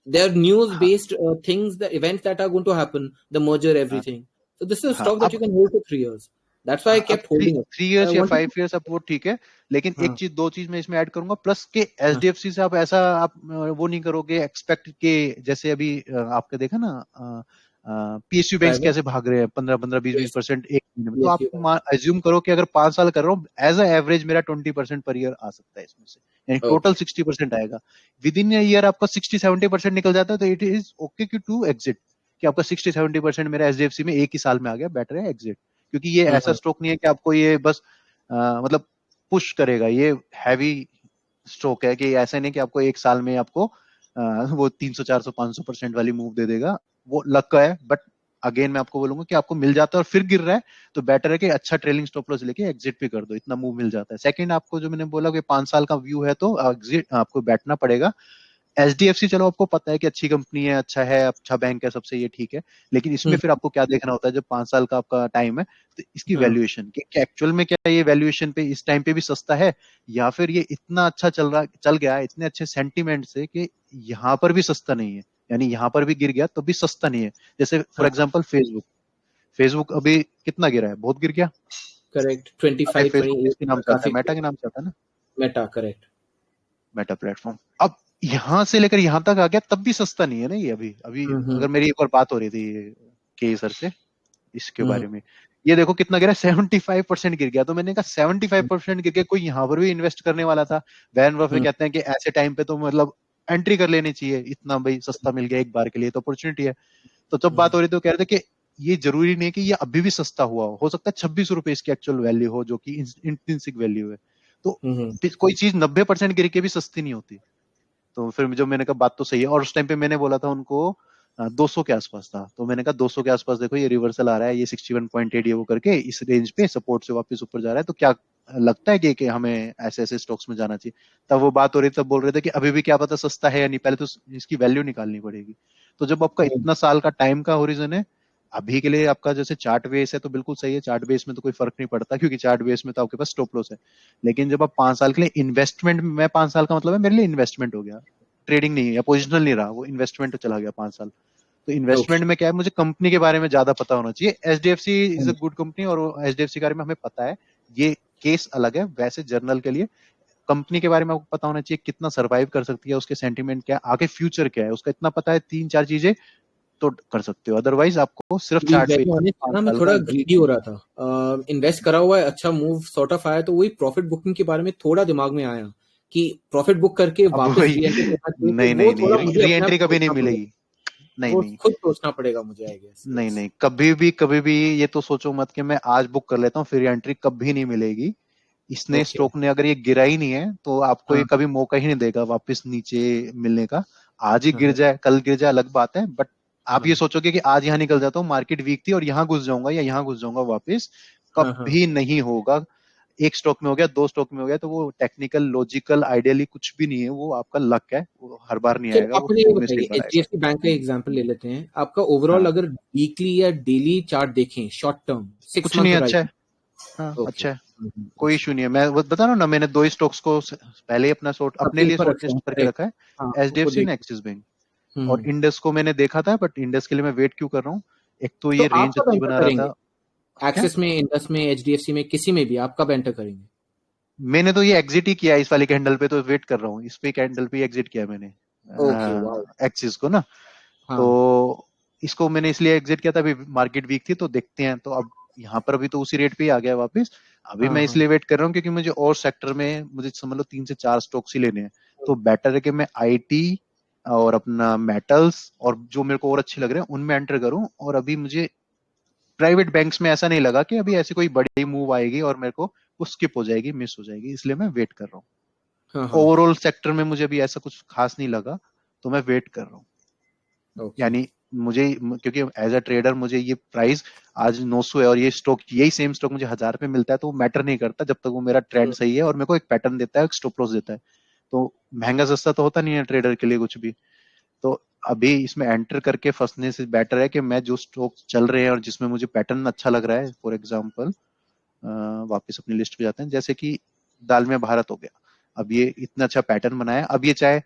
there are news based things, the events that are going to happen, the merger, हाँ everything. So this is a हाँ stock that you अब can hold for 3 years. That's why I अब kept three holding it. Three I years या wanted 5 years अब वो ठीक है। लेकिन एक हाँ चीज, दो चीज मैं इसमें ऐड करूंगा प्लस के, हाँ एचडीएफसी से आप ऐसा आप वो नहीं करोगे एक्सपेक्ट के, जैसे अभी आपका देखा ना पीएसयू बैंक्स ड्राइवर कैसे भाग रहे हैं 15-15 20-20% एक महीने में, तो PSU आप एज्यूम करो कि अगर 5 साल कर रहा हूँ एज अ एवरेज मेरा 20% पर ईयर आ सकता है इसमें से। यानी टोटल 60% आएगा। विद इन ईयर आपका 60-70% निकल जाता है तो it is okay to exit, कि आपका 60-70% मेरा एचडीएफसी में एक ही साल में आ गया, बेटर है एग्जिट। क्योंकि ये ऐसा स्ट्रोक नहीं है कि आपको ये बस मतलब पुश करेगा, ये हैवी स्ट्रोक है कि ऐसा नहीं कि आपको एक साल में आपको वो 300-400-500% वाली मूव दे देगा, वो लक का है। बट अगेन मैं आपको बोलूंगा कि आपको मिल जाता है और फिर गिर रहा है तो बेटर है कि अच्छा ट्रेलिंग स्टॉप लॉस लेके एग्जिट भी कर दो, इतना मूव मिल जाता है। सेकंड, आपको जो मैंने बोला कि 5 साल का व्यू है तो एग्जिट आपको बैठना पड़ेगा। एचडीएफसी चलो आपको पता है कि अच्छी कंपनी है, अच्छा बैंक है, सबसे ये ठीक है। लेकिन इसमें फिर आपको क्या देखना होता है जब 5 साल का आपका टाइम है, तो इसकी वैल्यूएशन कि एक्चुअल में क्या ये वैल्यूएशन पे इस टाइम पे भी सस्ता है, या फिर ये इतना अच्छा चल गया इतने अच्छे सेंटीमेंट से कि यहाँ पर भी सस्ता नहीं है, यानी यहाँ पर भी गिर गया तो भी सस्ता नहीं है। जैसे फॉर एग्जाम्पल फेसबुक, फेसबुक अभी कितना गिरा है, बहुत गिर गया। करेक्ट 25 फेसबुक 28 किसके नाम से आता काफी है, मेटा के नाम से आता है ना, मेटा करेक्ट। Meta platform. अब यहां से लेकर यहां तक आ गया तब भी सस्ता नहीं है ना ये। अभी अभी अगर मेरी एक और बात हो रही थी के सर से इसके बारे में, ये देखो कितना गिरा, 75% गिर गया। तो मैंने कहा 75% गिर गया, कोई यहाँ पर भी इन्वेस्ट करने वाला था। वैन बफे कहते हैं कि ऐसे टाइम पे तो मतलब एंट्री कर लेनी चाहिए, इतना भाई सस्ता मिल गया एक बार के लिए तो अपॉर्चुनिटी है। तो जब बात हो रही तो कह रहे थे कि ये जरूरी नहीं कि ये अभी भी सस्ता हुआ हो सकता है 26 रुपए इसकी एक्चुअल वैल्यू हो, जो कि इंट्रिंसिक वैल्यू है। तो कोई चीज 90% गिर के भी सस्ती नहीं होती। तो फिर जो मैंने कहा बात तो सही है, और उस टाइम पे मैंने बोला था उनको 200 के आसपास था, तो मैंने कहा 200 के आसपास देखो ये रिवर्सल आ रहा है, ये 61.8 ये वो करके इस रेंज पे सपोर्ट से वापस ऊपर जा रहा है, तो क्या लगता है कि हमें ऐसे ऐसे स्टॉक्स में जाना चाहिए। तब वो बात हो रही, तब बोल रहे थे कि अभी भी क्या पता सस्ता है या नहीं, पहले तो इसकी वैल्यू निकालनी पड़ेगी। तो जब आपका इतना साल का टाइम का होरिजन है, अभी के लिए आपका जैसे चार्ट बेस है तो बिल्कुल सही है, चार्ट बेस में तो कोई फर्क नहीं पड़ता क्योंकि चार्ट बेस में तो आपके पास स्टॉप लॉस है। लेकिन जब आप 5 साल के लिए इन्वेस्टमेंट में, 5 साल का मतलब है मेरे लिए इन्वेस्टमेंट हो गया, ट्रेडिंग नहीं या पोजिशनल नहीं रहा, वो इन्वेस्टमेंट चला गया 5 साल। तो इन्वेस्टमेंट में क्या है, मुझे कंपनी के बारे में ज्यादा पता होना चाहिए। HDFC is a good company और एचडीएफसी के बारे में हमें पता है, ये केस अलग है। वैसे जर्नल के लिए कंपनी के बारे में आपको पता होना चाहिए, कितना सर्वाइव कर सकती है, उसके सेंटीमेंट क्या है, आगे फ्यूचर क्या है उसका, इतना पता है। 3-4 चीजें तो कर सकते हो, अदरवाइज आपको सिर्फ चार्ट पे वेरी ऑनेस्ट पांच ना, मैं साल का थोड़ा ग्रीडी इन्वेस्टमेंट। हो रहा था। इन्वेस्ट करा हुआ है, अच्छा मूव सॉर्ट ऑफ आया, तो वही प्रॉफिट बुकिंग के बारे में थोड़ा दिमाग में आया कि प्रॉफिट बुक करके अब वापस वही री एंट्री करना चाहिए, तो नहीं वो नहीं नहीं, थोड़ा मुझे री अपने आप एंट्री कभी नहीं सोचना पड़ेगा। मिलेगी। नहीं वो नहीं खुद सोचना पड़ेगा मुझे, आई गेस। नहीं नहीं, कभी भी ये तो सोचो मत कि मैं आज बुक कर लेता हूँ फिर एंट्री कभी नहीं मिलेगी। इसने ओके। स्टॉक ने अगर ये गिरा ही नहीं है तो आपको ये हाँ कभी मौका ही नहीं देगा वापस नीचे मिलने का। आज ही गिर हाँ जाए कल गिर जाए अलग बात है, बट आप हाँ ये सोचोगे कि आज यहाँ निकल जाता हूँ, मार्केट वीक थी और यहाँ घुस जाऊंगा या यहाँ घुस जाऊंगा वापस, हाँ हाँ। कभी नहीं होगा। एक स्टॉक में हो गया, दो स्टॉक में हो गया, तो वो टेक्निकल लॉजिकल आइडियली कुछ भी नहीं है, वो आपका लक है, वो हर बार नहीं चलो आएगा, आप वो मुझे ये 100 में से एक बताइए, बार आएगा। एचडीएफसी बैंक का एग्जांपल ले लेते हैं। आपका ओवरऑल हाँ, अगर वीकली या डेली चार्ट देखें, शॉर्ट टर्म, सिक्स कुछ नहीं, मंथ अच्छा होराइजन। है। हाँ ओके। अच्छा है, कोई अच्छा। इशू नहीं है। मैं वो बता रहा हूँ ना, मैंने दो ही स्टॉक्स को पहले ही अपना शॉर्ट अपने अपने लिए ऊपर शॉर्ट रखे लिस्ट हैं, करके करेक्ट। रखा है, हाँ, उसको एचडीएफसी एंड देख। Axis bank. और इंडस को मैंने देखा था, बट इंडस के लिए मैं वेट क्यों कर रहा हूँ, एक तो तो ये आप रेंज कब अच्छी एंटर बना रहा करेंगे? था। क्या, एक्सिस में, इंडस में, एचडीएफसी में, किसी में भी आप कब एंटर करेंगे? मैंने तो ये एग्जिट ही किया इस वाले कैंडल पे, तो वेट कर रहा हूँ, इस पे कैंडल पे एग्जिट किया मैंने ओके, वाओ। एक्सिस को ना। तो हाँ इसको मैंने इसलिए एग्जिट किया था, अभी मार्केट वीक थी तो देखते हैं। तो अब यहाँ पर अभी तो उसी रेट पे ही आ गया वापस। अभी हाँ मैं हाँ। इसलिए वेट कर रहा हूँ क्योंकि मुझे और सेक्टर में मुझे समझ लो 3 से 4 स्टॉक्स ही लेने हैं। तो बेटर है कि मैं आईटी और अपना मेटल्स और जो मेरे को और अच्छे लग रहे हैं उनमें एंटर करूं। और अभी मुझे प्राइवेट बैंक्स में ऐसा नहीं लगा कि अभी ऐसी कोई बड़ी मूव आएगी और मेरे को वो स्किप हो जाएगी, मिस हो जाएगी, इसलिए मैं वेट कर रहा हूँ। हाँ हाँ। ओवरऑल सेक्टर में मुझे अभी ऐसा कुछ खास नहीं लगा, तो मैं वेट कर रहा हूँ। ओके। यानी मुझे, क्योंकि एज अ ट्रेडर मुझे ये प्राइस आज 900 है और ये स्टॉक, यही सेम स्टॉक मुझे 1000 पे मिलता है, तो वो मैटर नहीं करता जब तक वो मेरा ट्रेंड सही है और मेरे को एक पैटर्न देता है, एक स्टॉप लॉस देता है। तो महंगा सस्ता तो होता नहीं है ट्रेडर के लिए कुछ भी। तो अभी इसमें एंटर करके फंसने से बेटर है कि मैं जो स्टॉक चल रहे हैं और जिसमें मुझे पैटर्न अच्छा लग रहा है, फॉर एग्जांपल वापस अपनी लिस्ट पे जाते हैं, जैसे कि दाल में भारत हो गया। अब ये इतना अच्छा पैटर्न बनाया, अब ये चाहे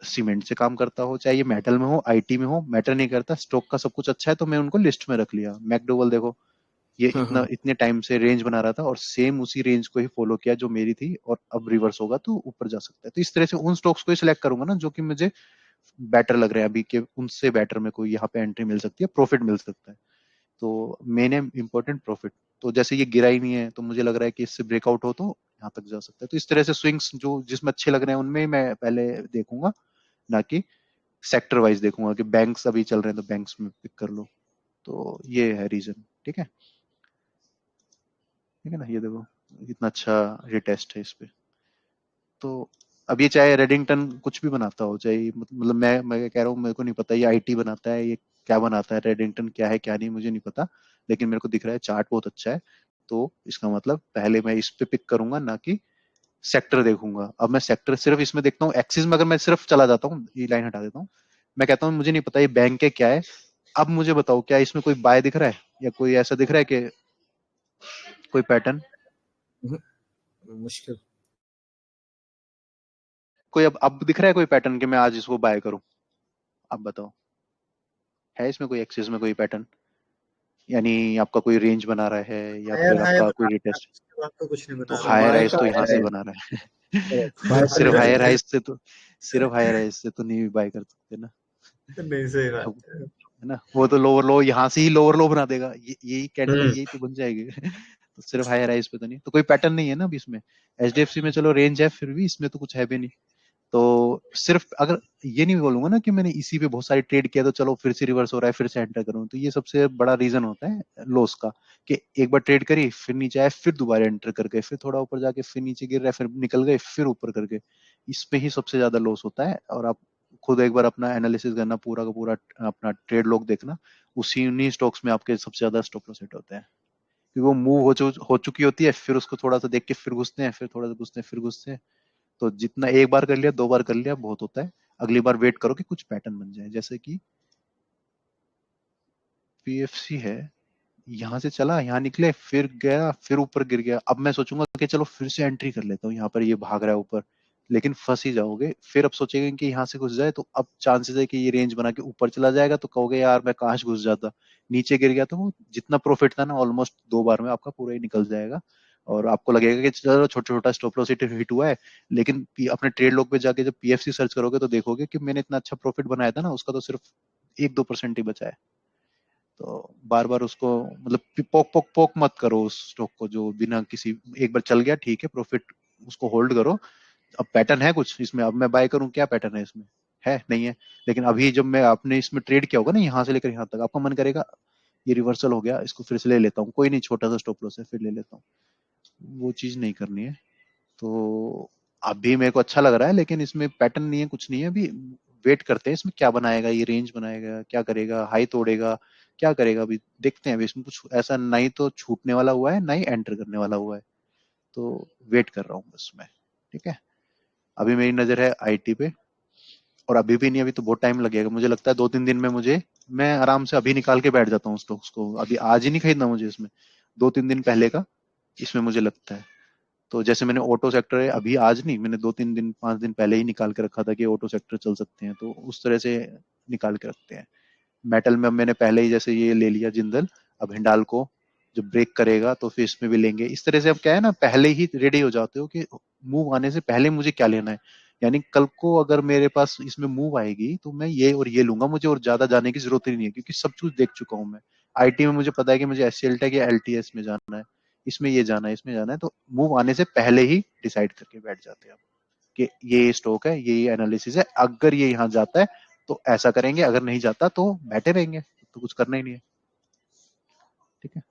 सीमेंट से काम करता हो, चाहे ये मेटल में हो, आईटी में हो, मैटर नहीं करता, स्टॉक का सब कुछ अच्छा है, तो मैं उनको लिस्ट में रख लिया। मैकडोवल देखो, ये हाँ हाँ। इतने टाइम से रेंज बना रहा था और सेम उसी रेंज को ही फॉलो किया जो मेरी थी, और अब रिवर्स होगा तो ऊपर जा सकता है। तो इस तरह से उन स्टॉक्स को ही सिलेक्ट करूंगा ना जो कि मुझे बेटर लग रहे हैं अभी के, उनसे बेटर में कोई यहाँ पे एंट्री मिल सकती है, प्रॉफिट मिल सकता है। तो मैंने इंपॉर्टेंट प्रॉफिट, तो जैसे ये गिरा ही नहीं है तो मुझे लग रहा है कि इससे ब्रेकआउट हो तो यहाँ तक जा सकता है। तो इस तरह से स्विंग्स जो जिसमें अच्छे लग रहे हैं उनमें ही मैं पहले देखूंगा, ना कि सेक्टर वाइज देखूंगा कि बैंक्स अभी चल रहे हैं तो बैंक्स में पिक कर लो। तो ये है रीजन। ठीक है, ठीक है ना। ये देखो इतना अच्छा ये टेस्ट है इस पे। तो अब ये चाहे रेडिंगटन कुछ भी बनाता हो, चाहे मतलब मैं कह रहा हूँ, मेरे को नहीं पता ये आईटी बनाता है, ये क्या बनाता है, रेडिंगटन क्या है क्या नहीं मुझे नहीं पता, लेकिन मेरे को दिख रहा है चार्ट बहुत अच्छा है। तो इसका मतलब पहले मैं इस पे पिक करूंगा, ना कि सेक्टर देखूंगा। अब मैं सेक्टर सिर्फ इसमें देखता हूँ, एक्सिस में अगर मैं सिर्फ चला जाता हूँ, ये लाइन हटा देता हूँ, मैं कहता हूँ मुझे नहीं पता ये बैंक है क्या है। अब मुझे बताओ क्या इसमें कोई बाय दिख रहा है, या कोई ऐसा दिख रहा है कि कोई पैटर्न? मुश्किल। कोई अब दिख रहा है कोई पैटर्न कि मैं आज इसको बाय करूं? अब बताओ, है इसमें कोई एक्सिस में कोई पैटर्न? यानी आपका कोई रेंज बना रहा है, या हायर फिर हाई आपका बना कोई रहा है, रिटेस्ट? उसके बाद तो कुछ नहीं तो बना रहा। हायर बाय राइज का तो यहाँ से ही बना रहा है। बाय का सिर्फ हायर नहीं राइज से तो, सिर्फ हायर राइज से तो नहीं बाय कर सकते ना। नहीं, सही बात अब है। है ना, वो तो लोअर लो यहाँ से ही लोअर लो बना देगा, यही कैंडल हम्म यही तो बन जाएगी। तो सिर्फ हायर राइज पे तो नहीं, तो कोई पैटर्न नहीं है ना अभी इसमें। एचडीएफसी में चलो रेंज है, फिर भी इसमें तो कुछ है भी नहीं। तो सिर्फ अगर ये नहीं बोलूंगा ना कि मैंने इसी पे बहुत सारी ट्रेड किया तो चलो फिर से रिवर्स हो रहा है फिर से एंटर करूं, तो ये सबसे बड़ा रीजन होता है लॉस का, कि एक बार ट्रेड करी, फिर नीचे आया, फिर दोबारा एंटर कर गए, फिर थोड़ा ऊपर जाके फिर नीचे गिर रहा है, फिर निकल गए, फिर ऊपर कर गए। इसमें ही सबसे ज्यादा लॉस होता है। और आप खुद एक बार अपना एनालिसिस करना, पूरा का पूरा अपना ट्रेड लॉग देखना, उसी उन्हीं स्टॉक्स में आपके सबसे ज्यादा स्टॉप लॉस हिट होते हैं, क्योंकि वो मूव हो चुकी होती है, फिर उसको थोड़ा सा देख के फिर घुसते हैं, फिर थोड़ा सा घुसते हैं, फिर घुसते हैं। तो जितना एक बार कर लिया, दो बार कर लिया बहुत होता है। अगली बार वेट करो कि कुछ पैटर्न बन जाए, जैसे कि पीएफसी है, यहाँ से चला, यहाँ निकले, फिर गया, फिर ऊपर गिर गया। अब मैं सोचूंगा कि चलो फिर से एंट्री कर लेता हूँ, यहाँ पर ये भाग रहा है ऊपर, लेकिन फंस ही जाओगे। फिर अब सोचेंगे कि यहाँ से घुस जाए, तो अब चांसेस है कि ये रेंज बना के ऊपर चला जाएगा, तो कहोगे यार मैं काश घुस जाता। नीचे गिर गया तो वो जितना प्रॉफिट था ना, ऑलमोस्ट दो बार में आपका पूरा ही निकल जाएगा। और आपको लगेगा कि चलो छोटा छोटा स्टॉप लॉस हिट हुआ है, लेकिन अपने ट्रेड लॉग पे जाके जब पीएफसी सर्च करोगे तो देखोगे कि मैंने इतना अच्छा प्रॉफिट बनाया था ना, उसका तो सिर्फ 1-2% ही बचा है। तो बार बार उसको मतलब पोक पोक पोक मत करो उस स्टॉक को, जो बिना किसी, एक बार चल गया ठीक है प्रॉफिट, उसको होल्ड करो। अब पैटर्न है कुछ इसमें, अब मैं बाय करूं, क्या पैटर्न है इसमें? है नहीं है। लेकिन अभी जब मैं आपने इसमें ट्रेड किया होगा ना, यहाँ से लेकर यहाँ तक, आपका मन करेगा ये रिवर्सल हो गया, इसको फिर से ले लेता हूँ, कोई नहीं छोटा सा स्टॉप लॉस है फिर ले लेता हूँ। वो चीज नहीं करनी है। तो अभी मेरे को अच्छा लग रहा है, लेकिन इसमें पैटर्न नहीं है, कुछ नहीं है अभी। वेट करते हैं इसमें क्या बनाएगा, ये रेंज बनाएगा, क्या करेगा, हाई तोड़ेगा, क्या करेगा, अभी देखते हैं। अभी इसमें कुछ ऐसा ना ही तो छूटने वाला हुआ है, ना ही एंटर करने वाला हुआ है। तो वेट कर रहा हूँ बस मैं। ठीक है, अभी मेरी नजर है आईटी पे। और अभी भी नहीं, अभी तो बहुत टाइम लगेगा, मुझे लगता है 2-3 दिन में मुझे, मैं आराम से अभी निकाल के बैठ जाता हूँ स्टॉक्स को, अभी आज ही नहीं खरीदना मुझे इसमें, 2-3 दिन पहले का इसमें मुझे लगता है। तो जैसे मैंने ऑटो सेक्टर है, अभी आज नहीं, मैंने 2-3 दिन 5 दिन पहले ही निकाल के रखा था कि ऑटो सेक्टर चल सकते हैं, तो उस तरह से निकाल के रखते हैं। मेटल में अब मैंने पहले ही जैसे ये ले लिया जिंदल, अब हिंडाल्को जब ब्रेक करेगा तो फिर इसमें भी लेंगे। इस तरह से अब क्या है ना, पहले ही रेडी हो जाते हो कि मूव आने से पहले मुझे क्या लेना है। यानी कल को अगर मेरे पास इसमें मूव आएगी तो मैं ये और ये लूंगा, मुझे और ज्यादा जाने की जरूरत ही नहीं है, क्योंकि सब कुछ देख चुका हूं मैं। आईटी में मुझे पता है कि मुझे एससीएल टेक या एलटीएस में जाना है, इसमें ये जाना है, इसमें जाना है, तो मूव आने से पहले ही डिसाइड करके बैठ जाते हैं कि ये स्टॉक है, ये एनालिसिस है, अगर ये यहाँ जाता है तो ऐसा करेंगे, अगर नहीं जाता तो बैठे रहेंगे, तो कुछ करना ही नहीं है। ठीक है,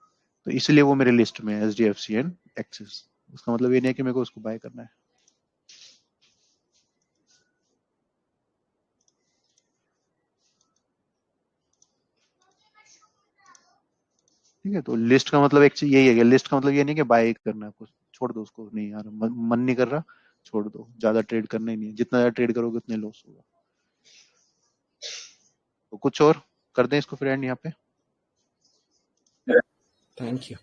तो इसलिए वो मेरे लिस्ट में है, एचडीएफसी एंड एक्सिस। उसका मतलब ये नहीं है कि मेरे को उसको बाय करना है। ठीक है, तो लिस्ट का मतलब एक चीज यही है कि लिस्ट का मतलब ये नहीं कि बाय करना है आपको, छोड़ दो उसको, नहीं यार मन नहीं कर रहा, छोड़ दो, ज्यादा ट्रेड करना ही नहीं है, जितना ज्यादा ट्रेड करोगे उतने लॉस होगा। तो कुछ और कर दें इसको फ्रेंड यहाँ पे? Thank you.